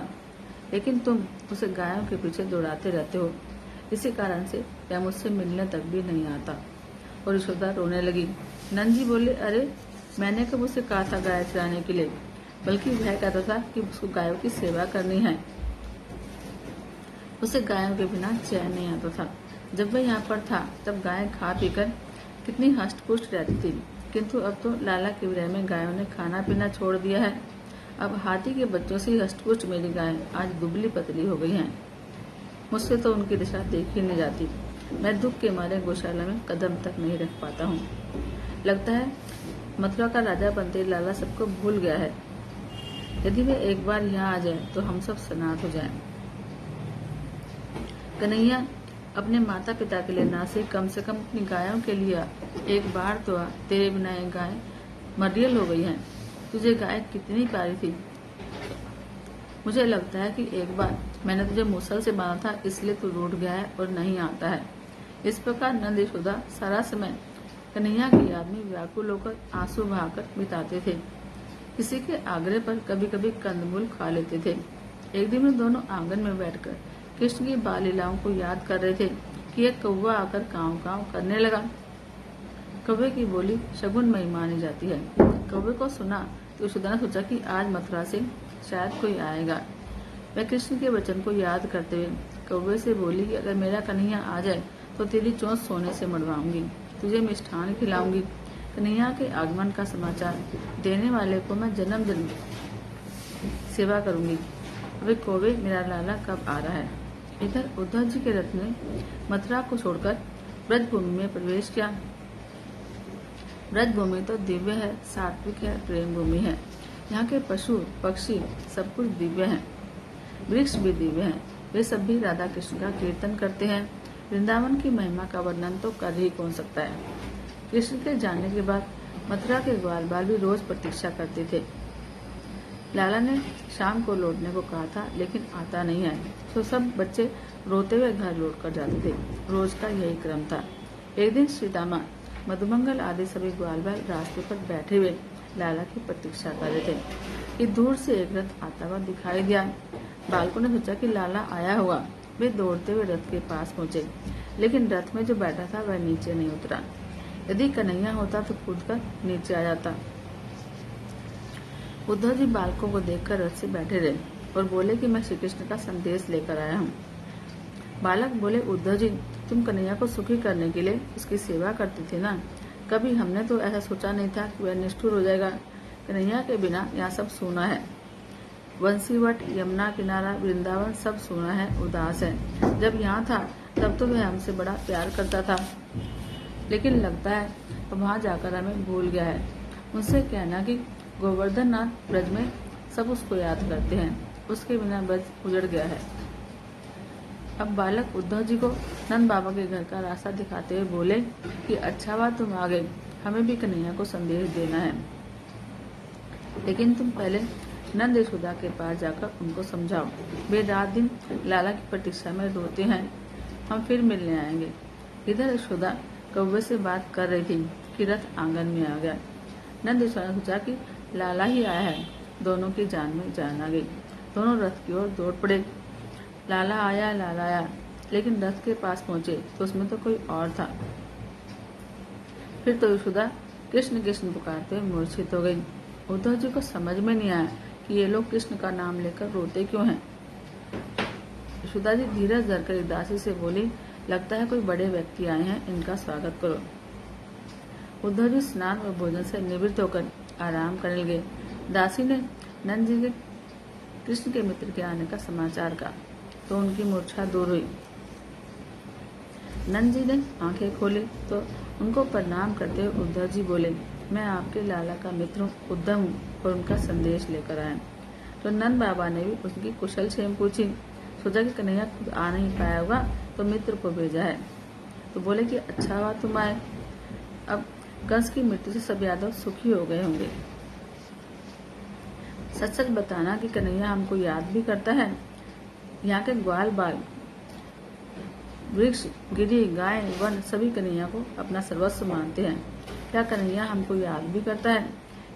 लेकिन तुम उसे गायों के पीछे दौड़ाते रहते हो। इसी कारण से वह मुझसे मिलने तक भी नहीं आता। और यशोदा रोने लगी। नंद जी बोले, अरे मैंने कब उसे कहा था गाय चराने के लिए, बल्कि वह कहता था कि उसको गायों की सेवा करनी है। उसे गायों के बिना चैन नहीं आता था। जब वह यहाँ पर था तब गायें खा पीकर कितनी हष्ट पुष्ट रहती थी, किंतु अब तो लाला के विरह में गायों ने खाना पीना छोड़ दिया है। अब हाथी के बच्चों से हष्ट पुष्ट मेरी गायें आज दुबली पतली हो गई हैं। मुझसे तो उनकी दिशा देखी नहीं जाती। मैं दुख के मारे गौशाला में कदम तक नहीं रख पाता हूँ। लगता है मथुरा का राजा बनते लाला सबको भूल गया है। यदि वे एक बार यहाँ आ जाए तो हम सब सनाथ हो जाएं। कन्हैया अपने माता पिता के लिए ना से कम अपनी गायों के लिए एक बार तो आ। तेरे बिना एक गाय मरियल हो गई है। तुझे गाय कितनी प्यारी थी। मुझे लगता है कि एक बार मैंने तुझे मूसल से बांधा था, इसलिए तू रूठ गया है और नहीं आता है। इस प्रकार नंद यशोदा सारा समय कन्हैया की याद में व्याकुल होकर आंसू बहाकर बिताते थे। किसी के आग्रह पर कभी कभी कंदमूल खा लेते थे। एक दिन वे दोनों आंगन में बैठकर कृष्ण की बाल लीलाओं को याद कर रहे थे कि एक कौवा आकर कांव कांव करने लगा। कौवे की बोली शगुनमयी मानी जाती है। कौवे को सुना तो यशोदा ने सोचा कि आज मथुरा से शायद कोई आएगा। वह कृष्ण के वचन को याद करते हुए कौवे से बोली कि अगर मेरा कन्हैया आ जाए तो तेरी चोंच सोने से मड़वाऊंगी, तुझे मिष्ठान खिलाऊंगी। कन्हैया के आगमन का समाचार देने वाले को मैं जन्म जन्म सेवा करूंगी। अबे कौवे, मेरा लाला कब आ रहा है? इधर उद्धव जी के रथ ने मथुरा को छोड़कर ब्रजभूमि में प्रवेश किया। ब्रजभूमि तो दिव्य है, सात्विक है, प्रेम भूमि है। यहाँ के पशु पक्षी सब कुछ दिव्य हैं। वृक्ष भी दिव्य हैं। वे सब भी राधा कृष्ण का कीर्तन करते हैं। वृंदावन की महिमा का वर्णन तो कर ही कौन सकता है। कृष्ण के जाने के बाद मथुरा के ग्वाल बाल भी रोज प्रतीक्षा करते थे। लाला ने शाम को लौटने को कहा था, लेकिन आता नहीं है, तो सब बच्चे रोते हुए घर लौट कर जाते थे। रोज का यही क्रम था। एक दिन श्रीदामा, मधुमंगल आदि सभी ग्वाल बाल रास्ते पर बैठे हुए लाला की प्रतीक्षा कर रहे थे कि दूर से एक रथ आता हुआ दिखाई दिया। बालकों ने सोचा कि लाला आया हुआ। वे दौड़ते हुए रथ के पास पहुंचे, लेकिन रथ में जो बैठा था वह नीचे नहीं उतरा। यदि कन्हैया होता तो कूदकर नीचे आ जाता। उद्धव जी बालकों को देखकर रथ से बैठे रहे और बोले कि मैं श्री कृष्ण का संदेश लेकर आया हूँ। बालक बोले, उद्धव जी, तुम कन्हैया को सुखी करने के लिए उसकी सेवा करते थे ना। कभी हमने तो ऐसा सोचा नहीं था कि वह निष्ठुर हो जाएगा। कन्हैया के बिना यहाँ सब सूना है। बंसीवट, यमुना किनारा, वृंदावन सब सूना है, उदास है। जब यहाँ था तब तो वह हमसे बड़ा प्यार करता था, लेकिन लगता है तो वहाँ जाकर हमें भूल गया है। उनसे कहना कि गोवर्धन नाथ ब्रज में सब उसको याद करते हैं, उसके बिना ब्रज उजड़ गया है। अब बालक उद्धव जी को नंद बाबा के घर का रास्ता दिखाते हुए बोले कि अच्छा हुआ तुम आ गए, हमें भी कन्हैया को संदेश देना है, लेकिन तुम पहले नंद यशोदा के पास जाकर उनको समझाओ। वे रात दिन लाला की प्रतीक्षा में रोते हैं, हम फिर मिलने आएंगे। इधर यशोदा कौवे से बात कर रही थी कि रथ आंगन में आ गया। नंद यशोदा ने सोचा कि लाला ही आया है। दोनों की जान में जान आ गई। दोनों रथ की ओर दौड़ पड़े। लाला आया, लेकिन रथ के पास पहुंचे तो उसमें तो कोई और था। फिर तो यशोदा कृष्ण कृष्ण पुकारते हुए मूर्छित हो गई। उद्धव जी को समझ में नहीं आया कि ये लोग कृष्ण का नाम लेकर रोते क्यों हैं। यशोदा जी धीरज धरकर दासी से बोली, लगता है कोई बड़े व्यक्ति आए हैं, इनका स्वागत करो। उद्धव जी स्नान और भोजन से निवृत्त होकर आराम करने लगे। दासी ने नंद जी के कृष्ण के मित्र के आने का समाचार कहा तो उनकी मूर्छा दूर हुई। नंद जी ने आंखें खोली तो उनको प्रणाम करते हुए उद्धव जी बोले, मैं आपके लाला का मित्र हूँ, उद्धव हूँ और उनका संदेश लेकर आया। तो नंद बाबा ने भी उसकी कुशल क्षेम पूछी। सोचा कि कन्हैया खुद आ नहीं पाया होगा तो मित्र को भेजा है। तो बोले कि अच्छा हुआ तुम आए, अब कंस की मृत्यु से सब यादव सुखी हो गए होंगे। सच सच बताना कि कन्हैया हमको याद भी करता है। यहाँ के ग्वाल बाल, वृक्ष, गिरी, गाय, वन सभी कन्हैया को अपना सर्वस्व मानते हैं। क्या कन्हैया हमको याद भी करता है?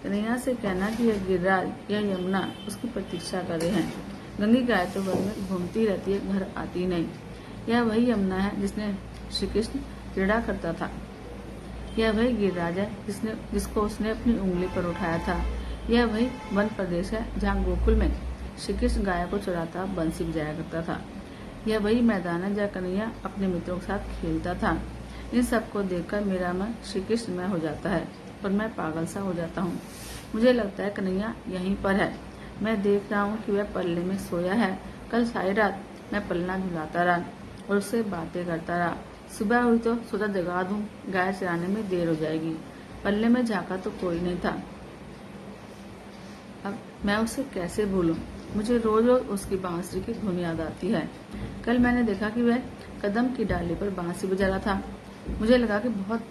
कन्हैया से कहना कि यह गिरिराज या यमुना उसकी प्रतीक्षा कर रहे हैं। गंगी गाय तो वन में घूमती रहती है, घर आती नहीं। यह वही यमुना है जिसने श्री कृष्ण क्रीड़ा करता था। यह वही गिरिराज है जिसको उसने अपनी उंगली पर उठाया था। यह वही वन प्रदेश है जहाँ गोकुल में श्री कृष्ण गाय को चुराता बंसी बजाया करता था। यह वही मैदान है जहाँ कन्हैया अपने मित्रों के साथ खेलता था। इन सबको देखकर मेरा मन श्री कृष्णमय हो जाता है और मैं पागल सा हो जाता हूँ। मुझे लगता है कन्हैया यहीं पर है। मैं देख रहा हूँ कि वह पल्ले में सोया है। कल सारी रात मैं पलना झुलाता रहा और उससे बातें करता रहा। सुबह हुई तो सोचा जगा दूं, गाय चराने में देर हो जाएगी। पल्ले में झांका तो कोई नहीं था। अब मैं उसे कैसे भूलूं? मुझे रोज रोज उसकी बांसुरी की धुन याद आती है। कल मैंने देखा कि वह कदम की डाली पर बांसुरी बजा रहा था। मुझे लगा कि बहुत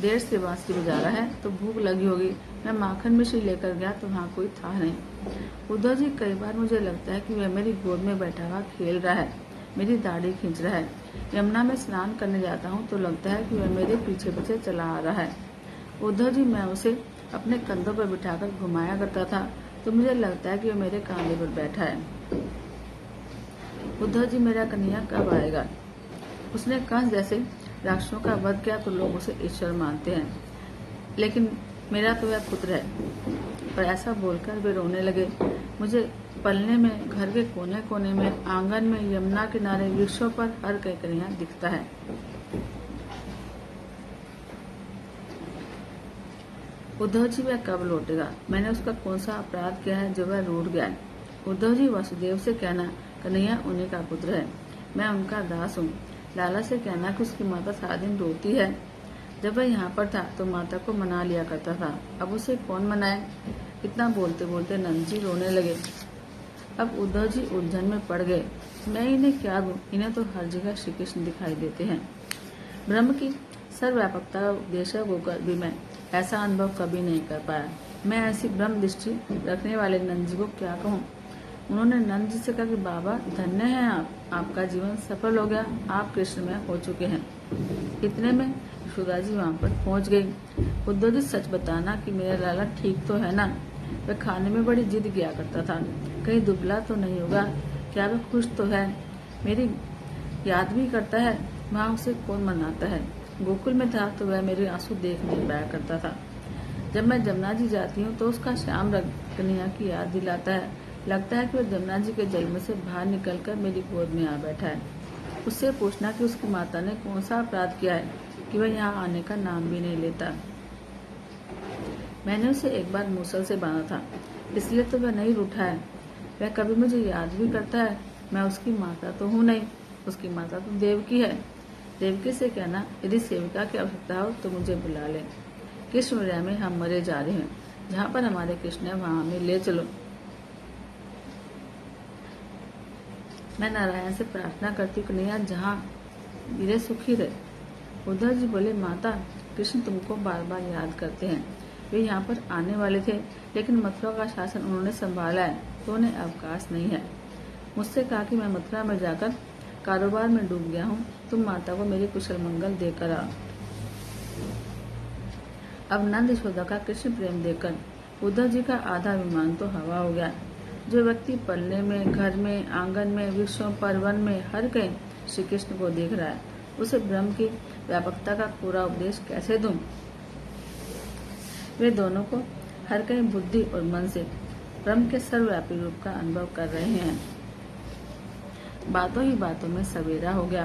देर से बांसुरी बजा रहा है तो भूख लगी होगी। मैं माखन मिश्री लेकर गया तो वहाँ कोई था नहीं। उद्धव जी, कई बार मुझे लगता है कि वह मेरी गोद में बैठा हुआ खेल रहा है, मेरी दाढ़ी खींच रहा है। यमुना में स्नान करने जाता हूँ तो लगता है कि वह मेरे पीछे पीछे चला आ रहा है। उद्धव जी, मैं उसे अपने कंधों पर बिठाकर घुमाया करता था तो मुझे लगता है कि वह मेरे कांधे पर बैठा है। उद्धव जी, मेरा कन्हैया कब आएगा? उसने कंस जैसे राक्षसों का वध किया तो लोग उसे ईश्वर मानते हैं, लेकिन मेरा तो वह पुत्र है। पर ऐसा बोलकर वे रोने लगे। मुझे पलने में, घर के कोने कोने में, आंगन में, यमुना किनारे, वृक्षों पर हर कहीं कन्हैया दिखता है। उद्धव जी, वह कब लौटेगा? मैंने उसका कौन सा अपराध किया है जो वह रूठ गया? उद्धव जी, वासुदेव से कहना कन्हैया उन्हीं का पुत्र है, मैं उनका दास हूँ। लाला से कहना कि उसकी माता सारा दिन रोती है। जब वह यहाँ पर था तो माता को मना लिया करता था, अब उसे कौन मनाए? इतना बोलते बोलते नंद जी रोने लगे। अब उद्धव जी उलझन में पड़ गए। मैं इन्हें क्या दूं? इन्हें तो हर जगह श्री कृष्ण दिखाई देते हैं। ब्रह्म की सर्वव्यापकता उपदेशक होकर भी मैं ऐसा अनुभव कभी नहीं कर पाया। मैं ऐसी ब्रह्म दृष्टि रखने वाले नंद जी को क्या कहूँ? उन्होंने नंद जी से कहा कि बाबा, धन्य हैं आप, आपका जीवन सफल हो गया, आप कृष्णमय हो चुके हैं। इतने में यशोदा जी वहाँ पर पहुँच गई। उद्धव जी, सच बताना कि मेरा लाला ठीक तो है ना? वह खाने में बड़ी जिद किया करता था, कहीं दुबला तो नहीं होगा? क्या वह खुश तो है? मेरी याद भी करता है? वहाँ उसे कौन मनाता है? गोकुल में था तो वह मेरे आंसू देख नहीं पाया करता था। जब मैं जमुना जी जाती हूँ तो उसका श्याम रंग कन्हैया की याद दिलाता है। लगता है कि वह जमुना जी के जल में से बाहर निकलकर मेरी गोद में आ बैठा है। उससे पूछना कि उसकी माता ने कौन सा अपराध किया है कि वह यहाँ आने का नाम भी नहीं लेता। मैंने उसे एक बार मूसल से बांधा था, इसलिए तो वह नहीं रूठा है। वह कभी मुझे याद भी करता है। मैं उसकी माता तो हूँ नहीं, उसकी माता तो देवकी है। देवकी से कहना यदि सेविका की आवश्यकता हो तो मुझे बुला ले। कृष्ण में हम मरे जा रहे हैं, जहाँ पर हमारे कृष्ण है वहाँ हमें ले चलो। मैं नारायण से प्रार्थना करती हूँ कन्हैया जहाँ मेरे सुखी रहे। उद्धव जी बोले, माता कृष्ण तुमको बार बार याद करते हैं। वे यहाँ पर आने वाले थे, लेकिन मथुरा का शासन उन्होंने संभाला है तो उन्हें अवकाश नहीं है। मुझसे कहा कि मैं मथुरा में जाकर कारोबार में डूब गया हूँ, तुम माता को मेरी कुशल मंगल देकर आओ। अब नंद यशोदा का कृष्ण प्रेम देखकर उद्धव जी का आधा विमान तो हवा हो गया। जो व्यक्ति पलने में, घर में, आंगन में, वृक्षों पर, वन में हर कहीं श्री कृष्ण को देख रहा है, उसे ब्रह्म की व्यापकता का पूरा उपदेश कैसे दूं? वे दोनों को हर कहीं बुद्धि और मन से ब्रह्म के सर्वव्यापी रूप का अनुभव कर रहे हैं। बातों ही बातों में सवेरा हो गया।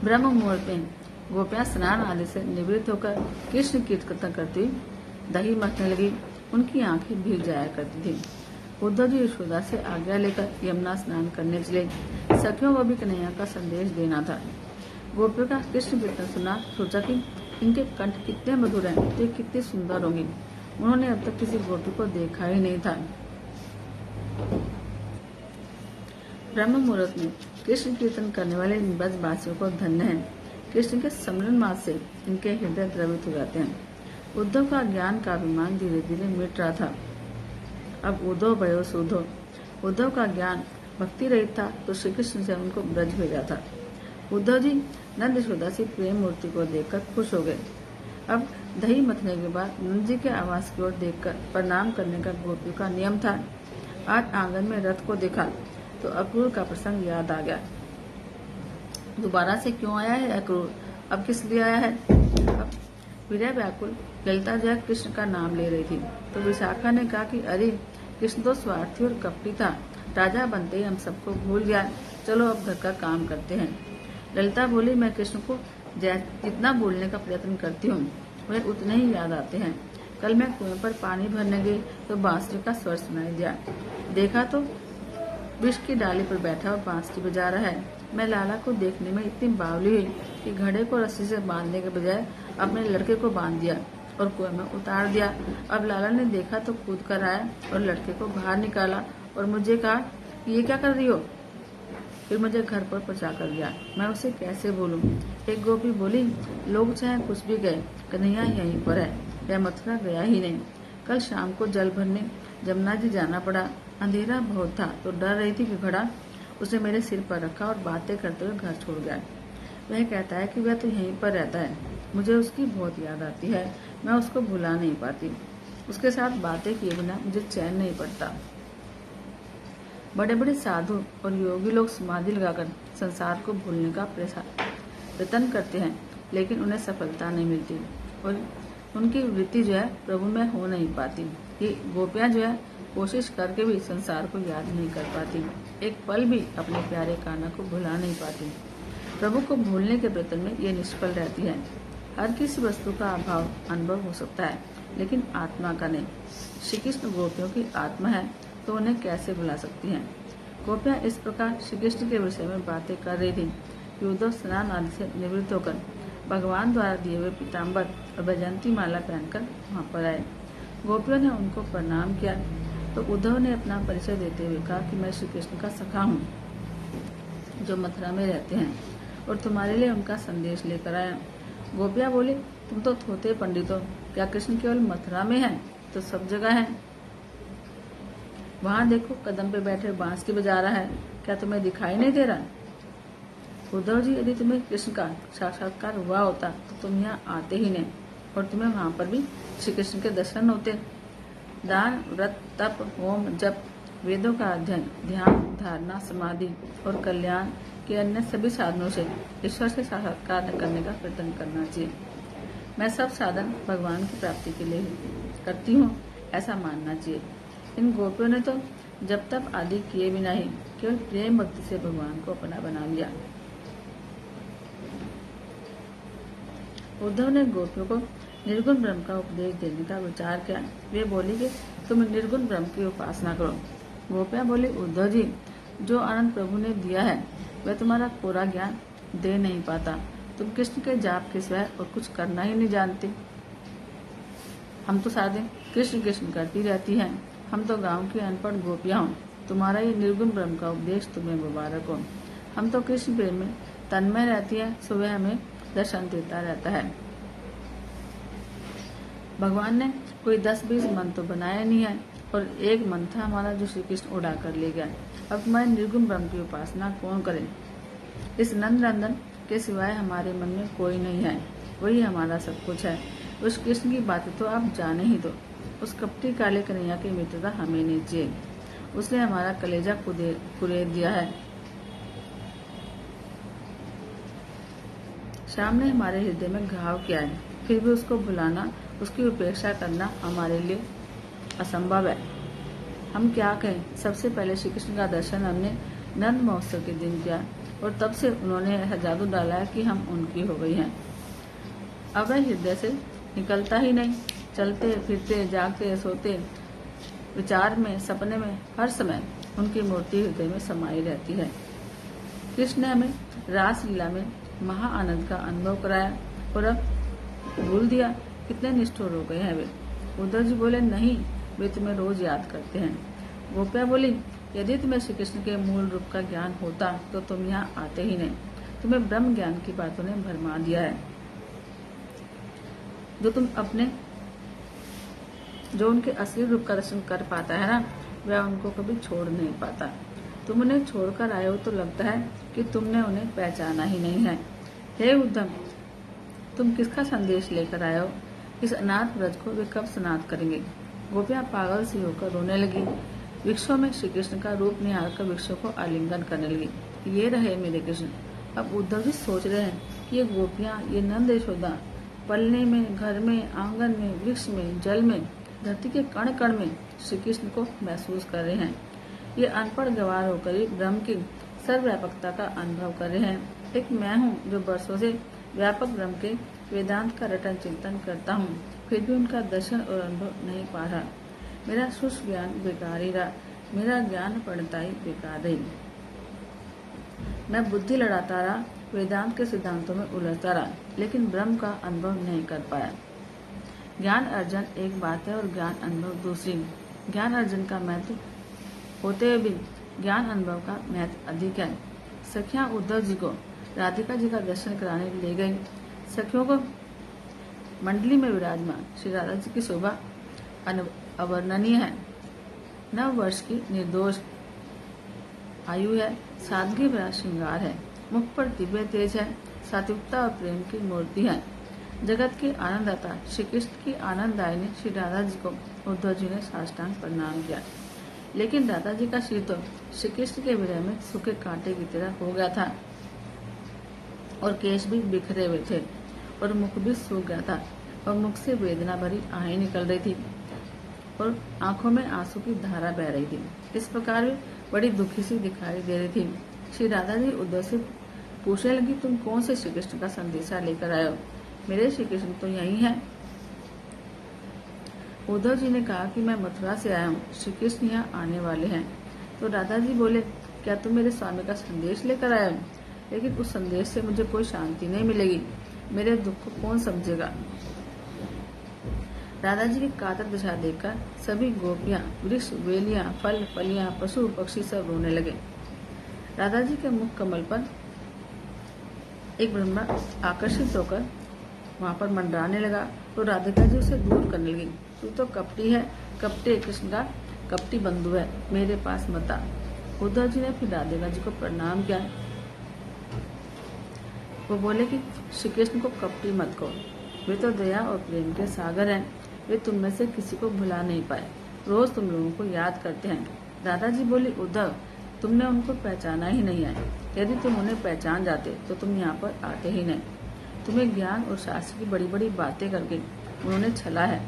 ब्रह्म मुहूर्त में गोपियां स्नान आदि से निवृत्त होकर कृष्ण कीर्तन करती दही मथने लगी। उनकी आंखें भीग जाया करती थी। उद्धव जी यशोदा से आज्ञा लेकर यमुना स्नान करने चले। सखियों को भी कन्हैया का संदेश देना था। गोपियों का कृष्ण कीर्तन सुना, सोचा कि इनके कंठ कितने मधुर हैं, तो कितनी सुंदर होंगी। उन्होंने अब तक किसी गोपी को देखा ही नहीं था। ब्रह्म मुहूर्त में कृष्ण कीर्तन करने वाले इन ब्रजवासियों को धन्य है। कृष्ण के स्मरण मात्र से इनके हृदय द्रवित हो जाते हैं। उद्धव का ज्ञान का अभिमान धीरे धीरे मिट रहा था। अब उद्धव भयो सुधो। उद्धव का ज्ञान भक्ति रहित था तो श्री कृष्ण से उनको ब्रज भेजा था। उद्धव जी नंद यशोदा से प्रेम मूर्ति को देखकर खुश हो गए। अब दही मथने के बाद नंद जी के आवास की ओर देखकर प्रणाम करने का गोपियों का नियम था। आज आंगन में रथ को देखा तो अक्रूर का प्रसंग याद आ गया। दोबारा से क्यों आया है अक्रूर? अब किस लिए आया है? अब विरह व्याकुल ललिता जय कृष्ण का नाम ले रही थी तो विशाखा ने कहा कि अरे कृष्ण तो स्वार्थी और कपटी था, राजा बनते ही हम सबको भूल गया, चलो अब घर का काम करते हैं। ललिता बोली, मैं कृष्ण को जितना भूलने का प्रयत्न करती हूँ वह उतने ही याद आते हैं। कल मैं कुएं पर पानी भरने गई तो बांसुरी का स्वर सुनाई दिया। देखा तो वृक्ष की डाली पर बैठा और बांसुरी बजा रहा है। मैं लाला को देखने में इतनी बावली हुई कि घड़े को रस्सी से बांधने के बजाय अपने लड़के को बांध दिया और कुएं में उतार दिया। अब लाला ने देखा तो कूद कर आया और लड़के को बाहर निकाला और मुझे कहा, ये क्या कर रही हो? फिर मुझे घर पर पहुंचा कर गया। मैं उसे कैसे बोलूं? एक गोपी बोली, लोग चाहे कुछ भी गए, कन्हैया यहीं पर है, वह मथुरा गया ही नहीं। कल शाम को जल भरने जमुना जी जाना पड़ा। अंधेरा बहुत था तो डर रही थी कि घड़ा उसने मेरे सिर पर रखा और बातें करते हुए घर छोड़ गया। वह कहता है कि वह तो यहीं पर रहता है। मुझे उसकी बहुत याद आती है, मैं उसको भुला नहीं पाती। उसके साथ बातें किए बिना मुझे चैन नहीं पड़ता। बड़े बड़े साधु और योगी लोग समाधि लगाकर संसार को भूलने का प्रयत्न करते हैं, लेकिन उन्हें सफलता नहीं मिलती और उनकी वृत्ति जो है प्रभु में हो नहीं पाती। ये गोपियां जो है कोशिश करके भी संसार को याद नहीं कर पाती, एक पल भी अपने प्यारे कान्हा को भुला नहीं पाती। प्रभु को भूलने के प्रयत्न में ये निष्फल रहती है। हर किसी वस्तु का अभाव अनुभव हो सकता है, लेकिन आत्मा का नहीं। श्री कृष्ण गोपियों की आत्मा है तो उन्हें कैसे भुला सकती हैं? गोपियां इस प्रकार श्री कृष्ण के विषय में बातें कर रही थी कि उद्धव स्नान आदि से निवृत्त होकर भगवान द्वारा दिए हुए पीताम्बर और वैजयंती माला पहनकर वहाँ पर आए। गोपियों ने उनको प्रणाम किया तो उद्धव ने अपना परिचय देते हुए कहा कि मैं श्री कृष्ण का सखा हूँ जो मथुरा में रहते हैं और तुम्हारे लिए उनका संदेश लेकर आया। गोपियाँ बोली, तुम तो थोथे पंडित हो, क्या कृष्ण केवल मथुरा में है? तो सब जगह है। वहाँ देखो कदम पे बैठे बांसुरी बजा रहा है, क्या तुम्हें दिखाई नहीं दे रहा? उद्धव जी, यदि तुम्हें कृष्ण का साक्षात्कार हुआ होता तो तुम यहाँ आते ही नहीं और तुम्हें वहाँ पर भी श्री कृष्ण के दर्शन होते। दान, व्रत, तप, होम, जप, वेदों का अध्ययन, ध्यान, धारणा, समाधि और कल्याण कि अन्य सभी साधनों से ईश्वर से साक्षात्कार करने का प्रयत्न करना चाहिए। मैं सब साधन भगवान की प्राप्ति के लिए करती हूँ, ऐसा मानना चाहिए। इन गोपियों ने तो जब तप आदि किए बिना ही केवल प्रेम भक्ति से भगवान को अपना बना लिया। उद्धव ने गोपियों को निर्गुण ब्रह्म का उपदेश देने का विचार किया। वे बोली कि तुम निर्गुण ब्रह्म की उपासना करो। गोपियां बोली, उद्धव जी, जो आनंद प्रभु ने दिया है वह तुम्हारा पूरा ज्ञान दे नहीं पाता। तुम कृष्ण के जाप के सिवाय और कुछ करना ही नहीं जानते। हम तो साधे कृष्ण कृष्ण करती रहती हैं। हम तो गांव की अनपढ़ गोपियां हों। तुम्हारा ये निर्गुण ब्रह्म का उपदेश तुम्हें मुबारक हो। हम तो कृष्ण प्रेम में तन्मय रहती है, सुबह हमें दर्शन देता रहता है। भगवान ने कोई 10-20 मन तो बनाया नहीं है और एक मन था हमारा जो श्री कृष्ण उड़ा कर ले गया। अब तुम्हारे निर्गुण ब्रह्म की उपासना कौन करे? इस नंद नंदन के सिवाय हमारे मन में कोई नहीं है, वही हमारा सब कुछ है। उस कृष्ण की बातें तो आप जाने ही दो। उस कपटी काले कन्हैया की मित्रता हमें नहीं चाहिए। उसने हमारा कलेजा कुरेद दिया है। श्याम ने हमारे हृदय में घाव किया है, फिर भी उसको भुलाना, उसकी उपेक्षा करना हमारे लिए असंभव है। हम क्या कहें? सबसे पहले श्री कृष्ण का दर्शन हमने नंद महोत्सव के दिन किया और तब से उन्होंने ऐसा जादू डाला है कि हम उनकी हो गई हैं। अब वह हृदय से निकलता ही नहीं। चलते फिरते, जागते, सोते, विचार में, सपने में, हर समय उनकी मूर्ति हृदय में समाई रहती है। कृष्ण ने हमें रास लीला में महा आनंद का अनुभव कराया और अब भूल दिया। कितने निष्ठुर हो गए हैं वे। उद्धव जी बोले, नहीं, वे तुम्हें रोज याद करते हैं। गोपियां बोली, यदि तुम्हें श्री कृष्ण के मूल रूप का ज्ञान होता तो तुम यहाँ आते ही नहीं। तुम्हें ब्रह्म ज्ञान की बातों ने भरमा दिया है। जो उनके असली रूप का दर्शन कर पाता है ना, वह उनको कभी छोड़ नहीं पाता। तुम उन्हें छोड़कर आए हो तो लगता है कि तुमने उन्हें पहचाना ही नहीं है। हे उद्धव, तुम किसका संदेश लेकर आए हो? इस अनाथ व्रज को वे कब स्नात करेंगे? गोपियां पागल सी होकर रोने लगी। वृक्षों में श्री कृष्ण का रूप निहार कर वृक्षों को आलिंगन करने लगी। ये रहे मेरे कृष्ण। अब उद्धव जी सोच रहे हैं कि ये गोपियां, ये नंद यशोदा पलने में, घर में, आंगन में, वृक्ष में, जल में, धरती के कण कण में श्री कृष्ण को महसूस कर रहे हैं। ये अनपढ़ गवार होकर ही ब्रह्म की सर्वव्यापकता का अनुभव कर रहे हैं। एक मैं हूँ जो वर्षों से व्यापक ब्रह्म के वेदांत का रटन चिंतन करता हूँ, फिर भी उनका दर्शन और अनुभव नहीं पा रहा। मेरा शुष्क ज्ञान बेकार ही रहा, मेरा ज्ञान पूर्णताई बेकार रही। मैं बुद्धि लड़ाता रहा, वेदांत के सिद्धांतों में उलझता रहा, लेकिन ब्रह्म का अनुभव नहीं कर पाया। ज्ञान अर्जन एक बात है और ज्ञान अनुभव दूसरी। ज्ञान अर्जन का महत्व होते हुए भी ज्ञान अनुभव का महत्व अधिक है। सखियां उद्धव जी को राधिका जी का दर्शन कराने ले गई। सखियों को मंडली में विराजमान श्री राधा जी की शोभा अवर्णनीय है। 9 वर्ष की निर्दोष आयु है, सादगी भरा श्रृंगार है, मुख पर दिव्य तेज है, सात्विकता और प्रेम की मूर्ति है। जगत के आनंददाता श्री कृष्ण की आनंददायिनी श्री राधा जी को उद्धव जी ने साष्टांग प्रणाम किया। लेकिन राधा जी का सिर तो श्री कृष्ण के विरह में सूखे कांटे की तरह हो गया था और केश भी बिखरे हुए थे और मुख भी सूख गया था और मुख से वेदना भरी आहें निकल रही थी और आंखों में आंसू की धारा बह रही थी। इस प्रकार वे बड़ी दुखी सी दिखाई दे रही थी। श्री राधा जी उद्धव से पूछने लगी, तुम कौन से श्री कृष्ण का संदेशा लेकर आए हो? मेरे श्री कृष्ण तो यही हैं। उद्धव जी ने कहा कि मैं मथुरा से आया हूँ, श्री कृष्ण यहाँ आने वाले हैं। तो राधा जी बोले, क्या तुम मेरे स्वामी का संदेश लेकर आए हो? लेकिन उस संदेश से मुझे कोई शांति नहीं मिलेगी, मेरे दुख को कौन समझेगा? राधा जी की कातर दशा देखकर सभी गोपियां, वृक्ष, वेलियां, फल, फलियां, पशु, पक्षी सब रोने लगे। राधा जी के मुख कमल पर एक ब्रह्मा आकर्षित होकर वहां पर मंडराने लगा तो राधिका जी उसे दूर करने लगी। तू तो कपटी है, कपटे कृष्ण का कपटी बंधु है, मेरे पास मत आ। उद्धव जी ने फिर राधिका जी को प्रणाम किया। वो बोले कि श्री कृष्ण को कपटी मत कहो, वे तो दया और प्रेम के सागर हैं। वे तुम में से किसी को भुला नहीं पाए, रोज तुम लोगों को याद करते हैं। दादाजी बोली, उद्धव, तुमने उनको पहचाना ही नहीं है। यदि तुम उन्हें पहचान जाते तो तुम यहाँ पर आते ही नहीं। तुम्हें ज्ञान और शास्त्र की बड़ी बड़ी बातें करके उन्होंने छला है।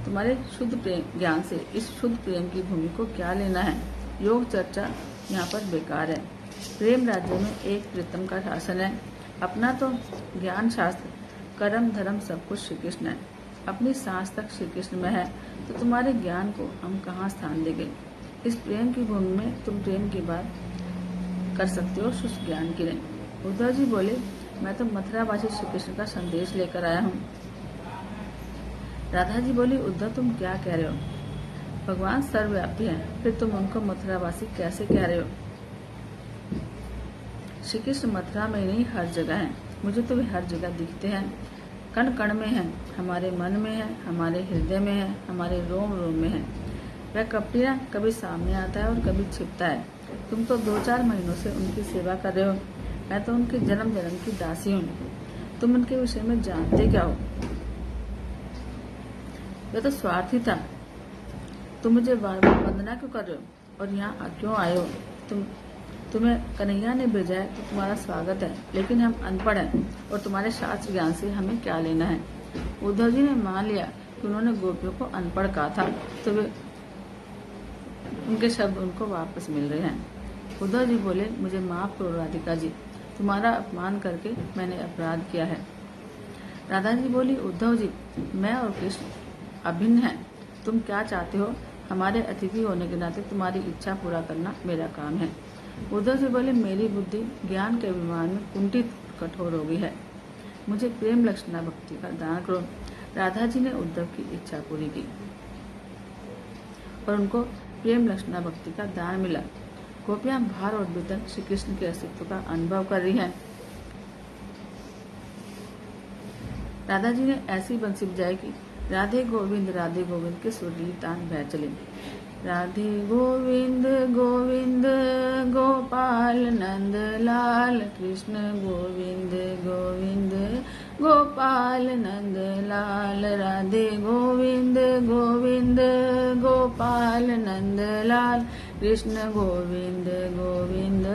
तुम्हारे शुद्ध प्रेम ज्ञान से इस शुद्ध प्रेम की भूमि को क्या लेना है। योग चर्चा यहाँ पर बेकार है। प्रेम राज्य में एक प्रीतम का शासन है। अपना तो ज्ञान शास्त्र कर्म धर्म सब कुछ श्री कृष्ण है। अपनी सांस तक श्री कृष्ण में है तो तुम्हारे ज्ञान को हम कहाँ स्थान देंगे। इस प्रेम की भूमि में तुम प्रेम की बात कर सकते हो, शुद्ध ज्ञान की नहीं। उद्धव जी बोले, मैं तो मथुरावासी श्री कृष्ण का संदेश लेकर आया हूँ। राधा जी बोली, उद्धव तुम क्या कह रहे हो? भगवान सर्वव्यापी हैं, फिर तुम उनको मथुरावासी कैसे कह रहे हो? श्री कृष्ण मथुरा में नहीं हर जगह हैं। मुझे तो वे हर जगह दिखते हैं, कण कण में हैं, हमारे मन में है, हमारे हृदय में है, हमारे रोम रोम में है। वह कपटिया कभी सामने आता है और कभी छिपता है। तुम तो 2-4 महीनों से उनकी सेवा कर रहे हो। मैं तो उनके जन्म जन्म की दासी हूँ। तुम उनके विषय में जानते क्या हो? वह तो स्वार्थी था। तुम मुझे बार बार वंदना क्यों कर रहे हो और यहाँ क्यों आए हो? तुम्हें कन्हैया ने भेजा है तो तुम्हारा स्वागत है, लेकिन हम अनपढ़ हैं और तुम्हारे शास्त्र ज्ञान से हमें क्या लेना है। उद्धव जी ने मान लिया कि उन्होंने गोपियों को अनपढ़ कहा था, तो वे उनके शब्द उनको वापस मिल रहे हैं। उद्धव जी बोले, मुझे माफ करो राधिका जी, तुम्हारा अपमान करके मैंने अपराध किया है। राधा जी बोली, उद्धव जी, मैं और कृष्ण अभिन्न हैं। तुम क्या चाहते हो? हमारे अतिथि होने के नाते तुम्हारी इच्छा पूरा करना मेरा काम है। उद्धव जी बोले, मेरी बुद्धि ज्ञान के अभिमान में कुंठित कठोर हो गई है। मुझे प्रेम लक्षणा भक्ति का दान करो। राधा जी ने उद्धव की इच्छा पूरी की और उनको प्रेम लक्षणा भक्ति का दान मिला। गोपियां बाहर और भीतर श्री कृष्ण के अस्तित्व का अनुभव कर रही हैं। राधा जी ने ऐसी बंसी बजाई कि राधे गोविंद के सुरीली तान बह चले। राधे गोविंद गोविंद गोपाल नंद लाल, कृष्ण गोविंद गोविंद गोपाल नंद लाल। राधे गोविंद गोविंद गोपाल नंद लाल, कृष्ण गोविंद गोविंद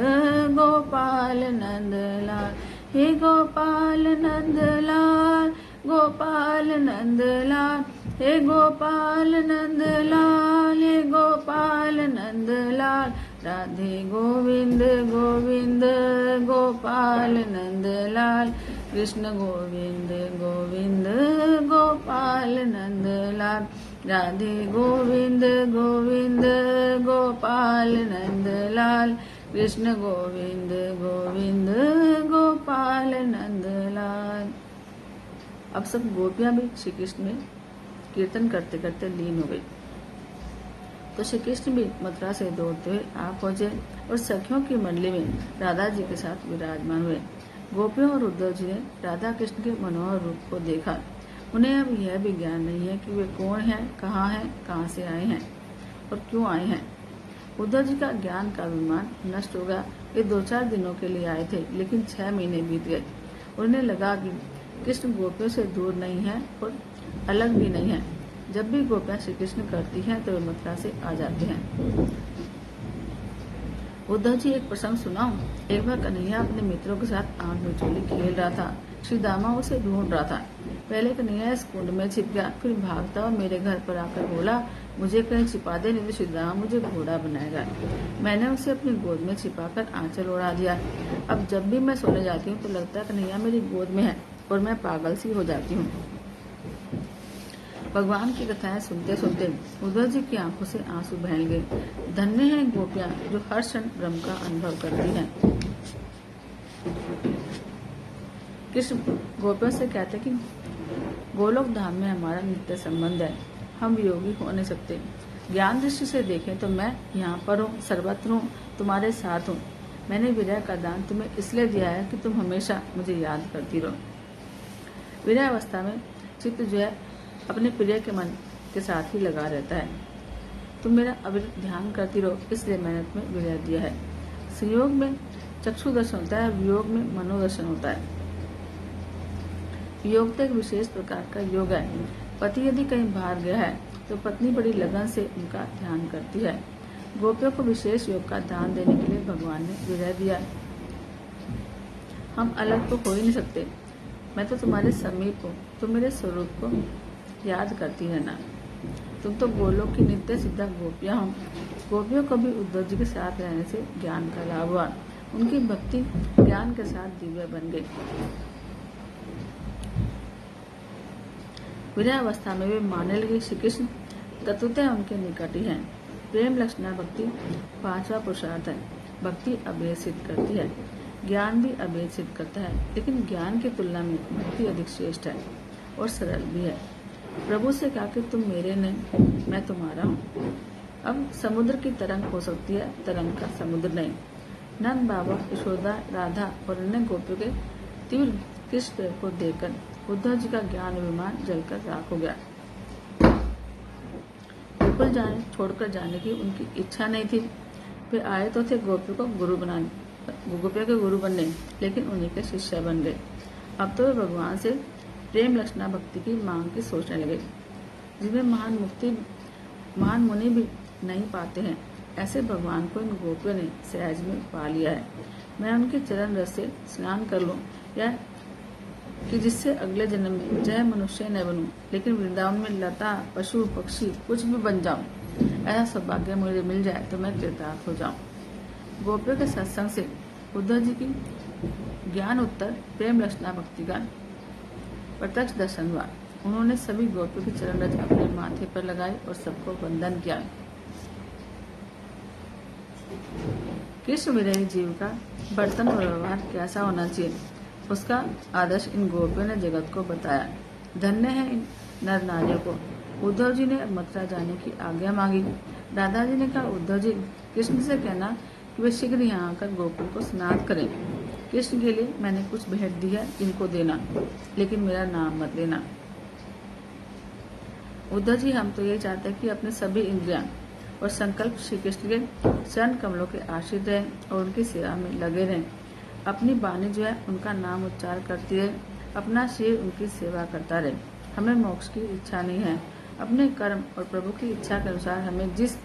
गोपाल नंद लाल। हे गोपाल नंद लाल, गोपाल नंद लाल, हे गोपाल नंद लाल, हे गोपाल नंद लाल। राधे गोविंद गोविंद गोपाल नंद लाल, कृष्ण गोविंद गोविंद गोपाल नंद लाल। राधे गोविंद गोविंद गोपाल नंद लाल, कृष्ण गोविंद गोविंद गोपाल नंद लाल। अब सब गोपियां भी श्री कृष्ण में कीर्तन करते करते लीन हो गई। तो श्री कृष्ण भी मथुरा से दौड़ते हुए आ पहुंचे और सखियों की मंडली में राधा जी के साथ विराजमान हुए। गोपियों और उद्धव जी ने राधा कृष्ण के मनोहर रूप को देखा। उन्हें अब यह भी ज्ञान नहीं है कि वे कौन हैं, कहाँ से आए हैं और क्यों आए हैं। उद्धव जी का ज्ञान का अभिमान नष्ट हो गया। वे 2-4 दिनों के लिए आए थे, लेकिन 6 महीने बीत गए। उन्हें लगा कि कृष्ण गोपियों से दूर नहीं है और अलग भी नहीं है। जब भी गोपियां श्री कृष्ण करती हैं तो वे मथुरा से आ जाते हैं। उद्धव जी, एक प्रसंग सुनाऊं। एक बार कन्हैया अपने मित्रों के साथ आम मिचोली खेल रहा था। श्री दामा उसे ढूंढ रहा था। पहले कन्हैया इस कुंड में छिप गया, फिर भागता और मेरे घर पर आकर बोला, मुझे कहीं छिपा दे, नहीं तो श्री दामा मुझे घोड़ा बनाएगा। मैंने उसे अपनी गोद में छिपाकर आंचल ओढ़ा दिया। अब जब भी मैं सोने जाती हूँ तो लगता है कन्हैया मेरी गोद में है और मैं पागल सी हो जाती हूँ। भगवान की कथाएं सुनते सुनते उद्धव जी की आंखों से आंसू बह गए। धन्य हैं गोपियां जो हर क्षण ब्रह्म का अनुभव करती हैं। कृष्ण गोपियों से कहते कि गोलोक धाम में हमारा नित्य संबंध है, हम योगी हो नहीं सकते। ज्ञान दृष्टि से देखें तो मैं यहाँ पर हूँ, सर्वत्र हूँ, तुम्हारे साथ हूँ। मैंने विरह का दान तुम्हें इसलिए दिया है कि तुम हमेशा मुझे याद करती रहो। विरह अवस्था में चित्त जो है अपने प्रिय के मन के साथ ही लगा रहता है। तुम मेरा अविरत ध्यान करती रहो, इसलिए मैंने तुम्हें विरह दिया है। संयोग में चक्षु दर्शन होता है, वियोग में मनोदर्शन होता है। योग तो एक विशेष प्रकार का योग है। पति यदि कहीं बाहर गया है तो पत्नी बड़ी लगन से उनका ध्यान करती है। गोपियों को विशेष योग का दान देने के लिए भगवान ने विरह दिया। हम अलग तो हो ही नहीं सकते। मैं तो तुम्हारे समीप हूँ, तुम मेरे स्वरूप को याद करती रहना। तुम तो गोलोक की नित्य सिद्धा गोपियाँ हो। गोपियों को भी उद्धव जी के साथ रहने से ज्ञान का लाभ हुआ। उनकी भक्ति ज्ञान के साथ दिव्य बन गई। विरहावस्था में वे मानने लगे श्री कृष्ण तत्वतः उनके निकट ही हैं। प्रेम लक्षणा भक्ति पांचवा पुरुषार्थ है। भक्ति अभेद सिद्ध करती है, ज्ञान भी अभेद सिद्ध करता है, लेकिन ज्ञान की तुलना में भक्ति अधिक श्रेष्ठ है और सरल भी है। प्रभु से कहा कि तुम मेरे नहीं, मैं तुम्हारा हूँ। अब समुद्र की तरंग हो सकती है, तरंग का समुद्र नहीं। नंद बाबा, यशोदा, राधा और अन्य गोपियों के तीव्र कृष्ण प्रेम को देखकर उद्धव जी का ज्ञान विमान जलकर राख हो गया। गोकुल छोड़कर जाने की उनकी इच्छा नहीं थी। वे आए तो थे गोपियों को गुरु बनाने, गोपियों के गुरु बनने, लेकिन उन्हीं के शिष्य बन गए। अब तो वे भगवान से प्रेम लक्षणा भक्ति की मांग की सोचने लगे, जिन्हें महान मुनि भी नहीं पाते हैं। ऐसे भगवान को इन गोपियों ने सहज में पा लिया है। मैं उनके चरण रस से स्नान कर लूं, या कि जिससे अगले जन्म में चाहे मनुष्य न बनूं, लेकिन वृंदावन में लता, पशु, पक्षी कुछ भी बन जाऊं। ऐसा सौभाग्य मुझे मिल जाए तो मैं कृतार्थ हो जाऊं। गोपियों के सत्संग से उद्धव जी की ज्ञान उत्तर प्रेम लक्षणा भक्ति का प्रत्यक्ष दर्शन हुआ। उन्होंने सभी गोपियों के चरण रज अपने माथे पर लगाए और सबको वंदन किया। कृष्ण विरही जीव का बर्तन और व्यवहार कैसा होना चाहिए, उसका आदर्श इन गोपियों ने जगत को बताया। धन्य है इन नर नारियों को। उद्धव जी ने मथुरा जाने की आज्ञा मांगी। दादाजी ने कहा, उद्धव जी, कृष्ण से कहना कि वे शीघ्र यहाँ आकर गोकुल को स्नान करें। कृष्ण के लिए मैंने कुछ भेंट दी है, इनको देना, लेकिन मेरा नाम मत लेना। उद्धव जी, हम तो यही चाहते हैं कि अपने सभी इंद्रियां और संकल्प श्री कृष्ण के चरण कमलों के आश्रित रहें और उनकी सेवा में लगे रहें। अपनी वाणी जो है उनका नाम उच्चार करती रहे, अपना शरीर उनकी सेवा करता रहे। हमें मोक्ष की इच्छा नहीं है। अपने कर्म और प्रभु की इच्छा के अनुसार हमें जिस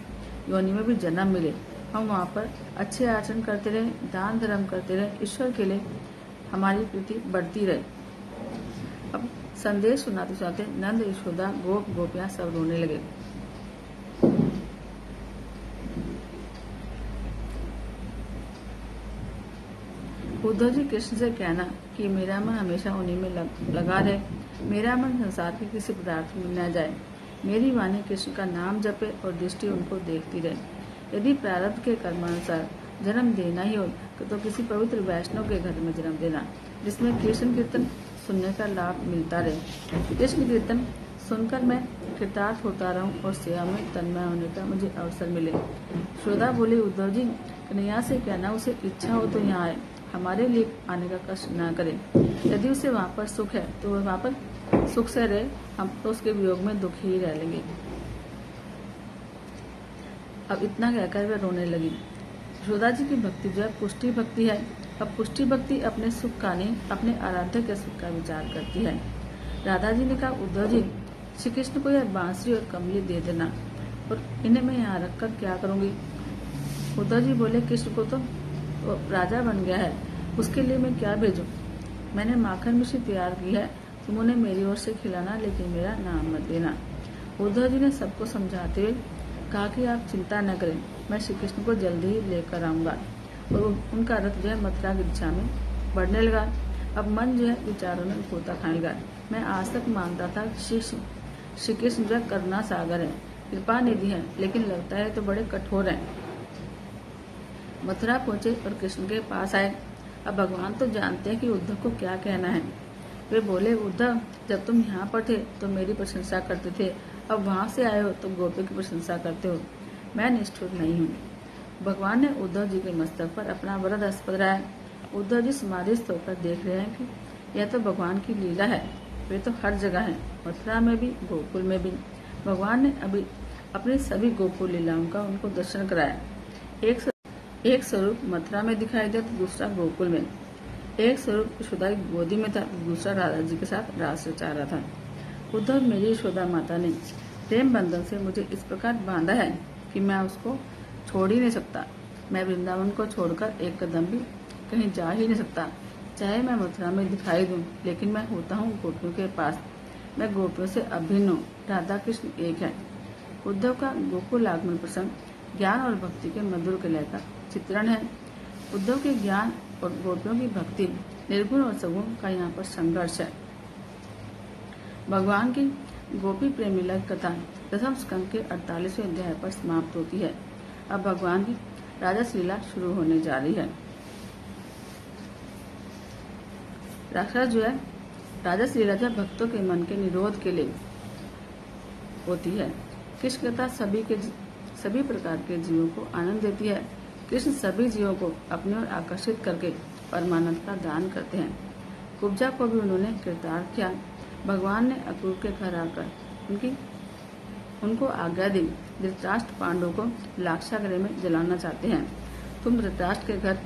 योनि में भी जन्म मिले, हम वहाँ पर अच्छे आचरण करते रहे, दान धर्म करते रहे, ईश्वर के लिए हमारी प्रीति बढ़ती रहे। अब संदेश सुनाते सुनाते नंद, यशोदा, गोपियां सब रोने लगे। उद्धव जी, कृष्ण से कहना कि मेरा मन हमेशा उन्हीं में लगा रहे, मेरा मन संसार के किसी पदार्थ में न जाए, मेरी वाणी कृष्ण का नाम जपे और दृष्टि उनको देखती रहे। यदि प्रारब्ध के कर्मानुसार जन्म देना ही हो तो किसी पवित्र वैष्णव के घर में जन्म देना, जिसमें कृष्ण कीर्तन सुनने का लाभ मिलता रहे। कृष्ण कीर्तन सुनकर मैं कृतार्थ होता रहूं और सेवा में तन्मय होने का मुझे अवसर मिले। श्रोता बोले, उद्धव जी, कन्हैया से कहना उसे इच्छा हो तो यहाँ आए, हमारे लिए आने का कष्ट न करे। यदि उसे वहाँ पर सुख है तो वह वहाँ पर सुख से रहे, हम तो उसके वियोग में दुखी ही रह लेंगे। अब इतना कहकर वह रोने लगी। यशोदा जी की भक्ति जो है पुष्टि भक्ति है। अब पुष्टि भक्ति अपने सुख का नहीं, अपने आराध्य के सुख का विचार करती है। राधा जी ने कहा, उद्धव जी, श्री कृष्ण को यह बांसुरी और कमली दे देना, और इन्हें मैं यहाँ रखकर क्या करूँगी। उद्धव जी बोले, कृष्ण को तो राजा बन गया है, उसके लिए मैं क्या भेजूं। मैंने माखन मिश्री तैयार की है, तुम उन्हें मेरी ओर से खिलाना, लेकिन मेरा नाम मत लेना। उद्धव जी ने सबको समझाते हुए कहा कि आप चिंता न करें, मैं श्री कृष्ण को जल्दी ही लेकर आऊंगा। और उनका रथ जो है मथुरा की दिशा में बढ़ने लगा। अब मन जो है विचारों में गोता खाने लगा। मैं आज तक मानता था श्री कृष्ण जो है करुणा सागर है, कृपा निधि है, लेकिन लगता है तो बड़े कठोर हैं। मथुरा पहुंचे और कृष्ण के पास आए। अब भगवान तो जानते हैं कि उद्धव को क्या कहना है। वे बोले, उद्धव, जब तुम यहाँ पर थे तो मेरी प्रशंसा करते थे, अब वहाँ से आए हो तो गोपियों की प्रशंसा करते हो। मैं निष्ठुर नहीं हूँ। भगवान ने उद्धव जी के मस्तक पर अपना वरद हस्त पधराया। उद्धव जी समाधिस्थ होकर देख रहे हैं कि यह तो भगवान की लीला है। वे तो हर जगह हैं, मथुरा में भी, गोकुल में भी। भगवान ने अभी अपनी सभी गोकुल लीलाओं का उनको दर्शन कराया। एक स्वरूप मथुरा में दिखाई दिया तो दूसरा गोकुल में। एक स्वरूप यशोदा की गोदी में था, दूसरा राधा जी के साथ रास रचा रहा था। उद्धव, मेरी यशोदा माता ने प्रेम बंधन से मुझे इस प्रकार बांधा है कि मैं उसको छोड़ ही नहीं सकता। मैं वृंदावन को छोड़कर एक कदम भी कहीं जा ही नहीं सकता। चाहे मैं मथुरा में दिखाई दूं, लेकिन मैं होता हूँ गोपियों के पास। मैं गोपियों से अभिन्न हूँ। राधा कृष्ण एक है। उद्धव का गोकुल आगमन प्रसंग ज्ञान और भक्ति के मधुर कलह का चित्रण है। उद्धव के ज्ञान और गोपियों की भक्ति, निर्गुण और सगुण का यहाँ पर संघर्ष है। भगवान की गोपी प्रेमीला कथा दसम स्कंद के 48वें अध्याय पर समाप्त होती है। अब भगवान की राजस लीला शुरू होने जा रही है। राक्षस जो है, राजस लीला जो भक्तों के मन के निरोध के लिए होती है। कृष्ण कथा सभी प्रकार के जीवों को आनंद देती है। कृष्ण सभी जीवों को अपनी ओर आकर्षित करके परमानंद का दान करते हैं। कुब्जा को भी उन्होंने कृतार्थ किया। भगवान ने अक्रूर के घर आकर उनको आज्ञा दी। धृतराष्ट्र पांडवों को लाक्षागृह में जलाना चाहते हैं। तुम धृतराष्ट्र के घर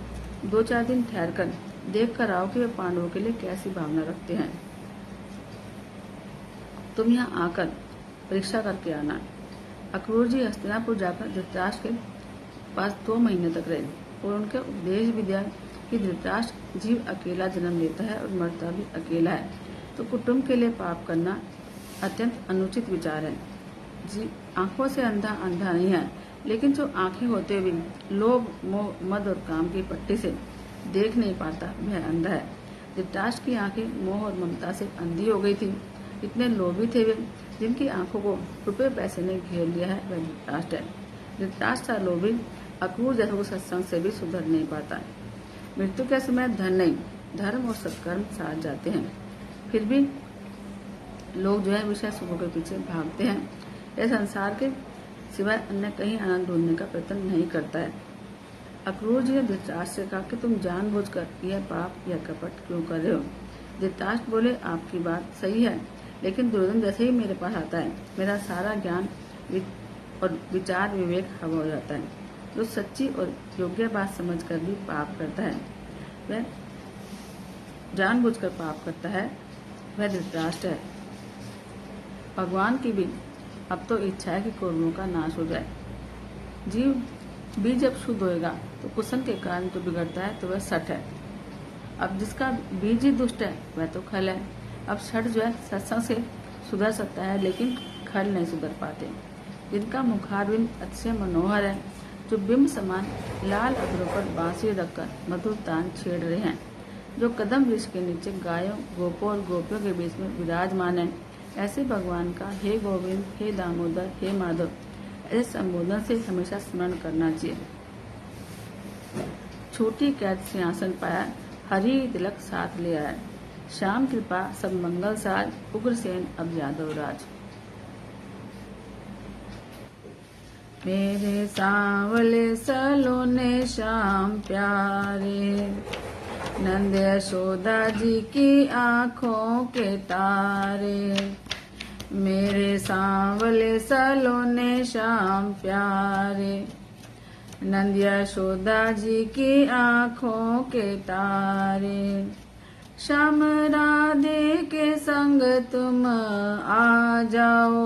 2-4 दिन ठहर कर देख कर आओ कि वे पांडवों के लिए कैसी भावना रखते हैं। तुम यहाँ आकर परीक्षा करके आना। अक्रूर जी हस्तिनापुर जाकर धृतराष्ट्र के पास 2 महीने तक रहे और उनके उपदेश भी दिया कि धृतराष्ट्र जीव अकेला जन्म लेता है और मरता भी अकेला है, तो कुटुंब के लिए पाप करना अत्यंत अनुचित विचार है। जी आंखों से अंधा अंधा नहीं है, लेकिन जो आंखें होते हुए लोभ, मोह, मद और काम की पट्टी से देख नहीं पाता, वह अंधा है। धृतराष्ट्र की आंखें मोह और ममता से अंधी हो गई थी। इतने लोभी थे वे, जिनकी आंखों को रुपये पैसे ने घेर लिया है, वह धृतराष्ट्र है। धृतराष्ट्र सा लोभी अक्रूर जैसे को सत्संग से भी सुधर नहीं पाता। मृत्यु के समय धन नहीं, धर्म और सत्कर्म साथ जाते हैं। फिर भी लोग जो है विषय सुखों के पीछे भागते हैं। यह संसार के सिवाय अन्य कहीं आनंद ढूंढने का प्रयत्न नहीं करता है। अक्रूर जी ने धृतराष्ट्र से कहा कि तुम जानबूझकर यह पाप या कपट क्यों कर रहे हो। धृतराष्ट्र बोले, आपकी बात सही है, लेकिन दुर्योधन जैसे ही मेरे पास आता है, मेरा सारा ज्ञान और विचार विवेक हवा हो जाता है। जो सच्ची और योग्य बात समझकर भी पाप करता है, वह जानबूझकर पाप करता है, वह धृतराष्ट्र है। भगवान की भी अब तो इच्छा है कि कौरवों का नाश हो जाए। जीव बीज जब शुद्ध होएगा तो कुसन के कारण जो बिगड़ता है तो वह सठ है। अब जिसका बीज ही दुष्ट है वह तो खल है। अब सठ जो है सत्संग से सुधर सकता है, लेकिन खल नहीं सुधर पाते। जिनका मुखारबिंद अतिशय मनोहर है, जो बिंब समान लाल अधरों पर बांसुरी रखकर मधुर तान छेड़ रहे हैं, जो कदम वृक्ष के नीचे गायों, गोपों और गोपियों के बीच में विराजमान है, ऐसे भगवान का हे गोविंद, हे दामोदर, हे माधव ऐसे संबोधन से हमेशा स्मरण करना चाहिए। छोटी कैद सिंहासन पाया, हरि तिलक साथ ले आया। श्याम कृपा सब मंगल साज, उग्रसेन अब यादव राज। मेरे सांवले सलोने श्याम प्यारे, नंद यशोदा जी की आँखों के तारे। मेरे सांवले सलोने श्याम प्यारे, नंद यशोदा जी की आँखों के तारे। श्याम राधे के संग तुम आ जाओ,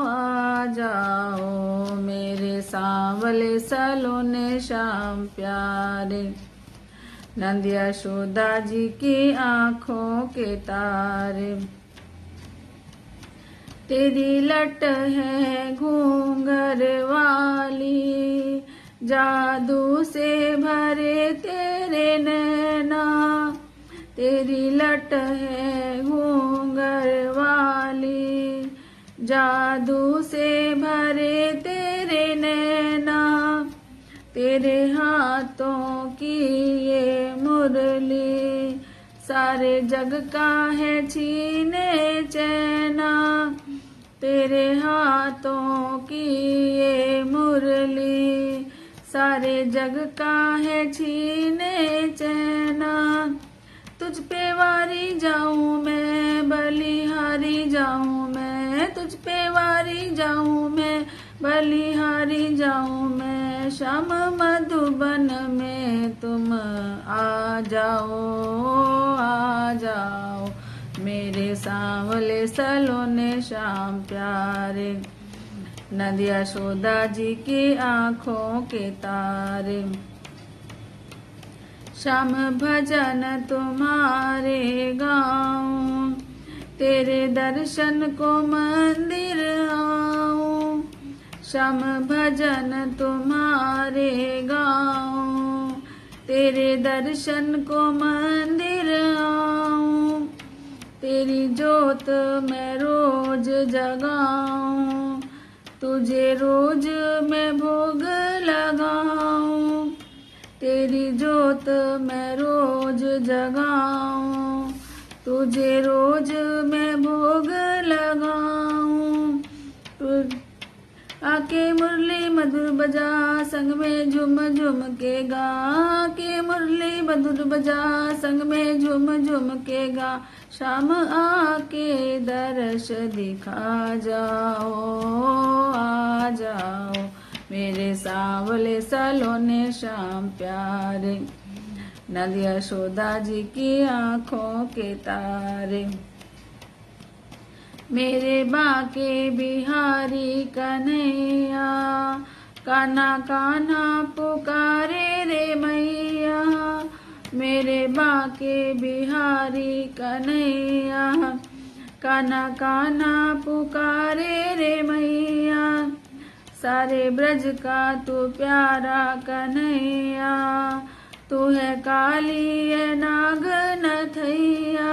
आ जाओ। मेरे सांवले सलोने श्याम प्यारे, नंद यशोदा जी की आँखों के तारे। तेरी लट है घूंघर वाली, जादू से भरे तेरे नैना। तेरी लट है घूंघर वाली, जादू से भरे तेरे नैना। तेरे हाथों की ये मुरली, सारे जग का है छीने चैना। तेरे हाथों की ये मुरली, सारे जग का है छीने चैना। तुझ पे वारी जाऊं मैं, बलिहारी जाऊं मैं। तुझ पे वारी जाऊं मैं, बलिहारी जाऊं मैं। श्याम मधुबन में तुम आ जाओ, आ जाओ। मेरे सांवले सलोने श्याम प्यारे, नंद यशोदा जी की आँखों के तारे। श्याम भजन तुम्हारे गाऊं, तेरे दर्शन को मंदिर आऊं। श्याम भजन तुम्हारे गाऊं, तेरे दर्शन को मंदिर आऊं। तेरी जोत मैं रोज जगाऊं, तुझे रोज मैं भोग लगाऊं। तेरी जोत मैं रोज जगाऊं, तुझे रोज मैं भोग लगाऊं। आके मुरली मधुर बजा, संग में झूम झूम के गा। आके मुरली मधुर बजा, संग में झूम झूम के गा। शाम आके दर्श दिखा जाओ, आ जाओ मेरे सांवले सलोने श्याम प्यारे, नंद यशोदा जी की आंखों के तारे। मेरे बाके बिहारी कन्हैया, कान्हा कान्हा पुकारे रे मैया। मेरे बाके बिहारी कन्हैया, कान्हा कान्हा पुकारे रे मैया। सारे ब्रज का तू प्यारा कन्हैया, तू है काली है नाग नथैया।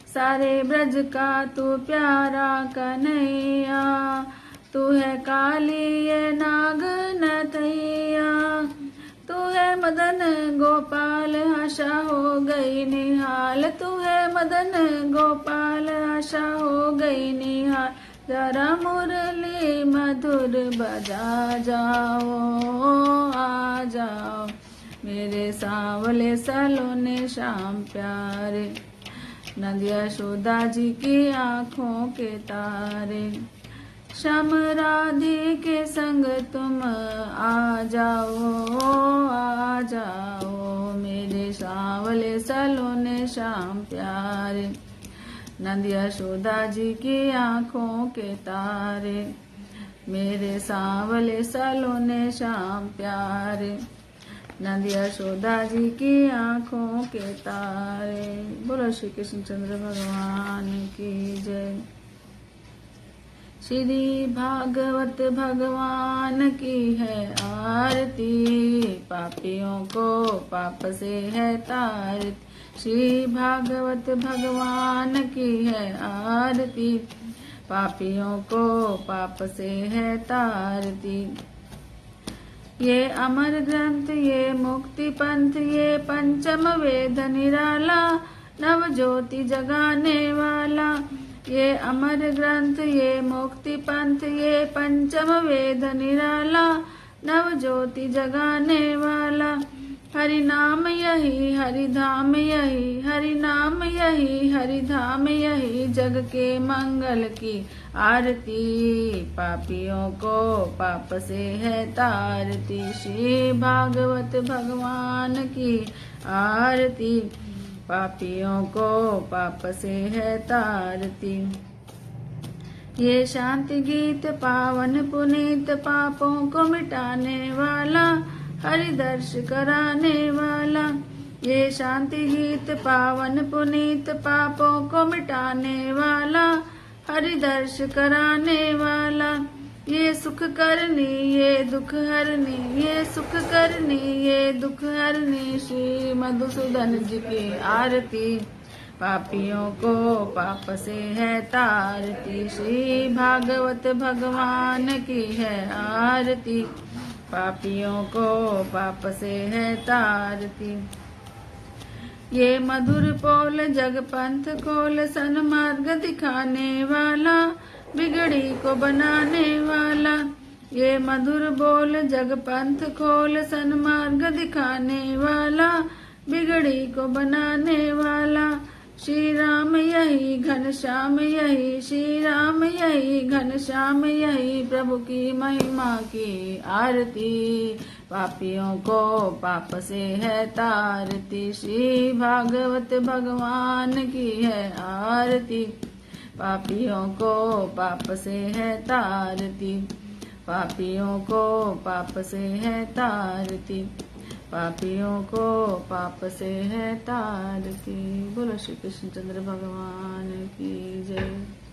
सारे ब्रज का तू प्यारा कन्हैया, तू है काली है नाग नथैया। तू है मदन गोपाल आशा हो गई निहाल, तू है मदन गोपाल आशा हो गई निहाल। जरा मुरली मधुर बजा जाओ, आ जाओ मेरे सांवले सलोने श्याम प्यारे, नंद यशोदा जी की आंखों के तारे। श्याम राधे के संग तुम आ जाओ, आ जाओ मेरे सांवले सलोने श्याम प्यारे, नंद यशोदा जी की आंखों के तारे। मेरे सांवले सलोने श्याम प्यारे, नंद यशोदा जी की आंखों के तारे। बोलो श्री कृष्ण चंद्र भगवान की जय। श्री भागवत भगवान की है आरती, पापियों को पाप से है तारती। श्री भागवत भगवान की है आरती, पापियों को पाप से है तारती। ये अमर ग्रंथ ये मुक्ति पंथ, ये पंचम वेद निराला, नव ज्योति जगाने वाला। ये अमर ग्रंथ ये मुक्ति पंथ, ये पंचम वेद निराला, नव ज्योति जगाने वाला। हरि नाम यही हरि धाम यही, हरि नाम यही हरि धाम यही, जग के मंगल की आरती, पापियों को पाप से है तारती। श्री भागवत भगवान की आरती, पापियों को पाप से है तारती। ये शांति गीत पावन पुनीत, पापों को मिटाने वाला, हरि दर्श कराने वाला। ये शांति गीत पावन पुनीत, पापों को मिटाने वाला, हरि दर्श कराने वाला। ये सुख करनी ये दुख हरनी, ये सुख करनी ये दुख हरनी, श्री मधुसूदन जी की आरती, पापियों को पाप से है तारती। श्री भागवत भगवान की है आरती, पापियों को पाप से है तारती। ये मधुर पोल जग पंथ खोल, सन्मार्ग दिखाने वाला, बिगड़ी को बनाने वाला। ये मधुर बोल जग पंथ खोल, सन्मार्ग दिखाने वाला, बिगड़ी को बनाने वाला। श्री राम यही घनश्याम यही, श्री राम यही घनश्याम यही, प्रभु की महिमा की आरती, पापियों को पाप से है तारती। श्री भागवत भगवान की है आरती, पापियों को पाप से है तारती, पापियों को पाप से है तारती। पापियों को पाप से है तारती। बोलो श्री कृष्ण चंद्र भगवान की जय।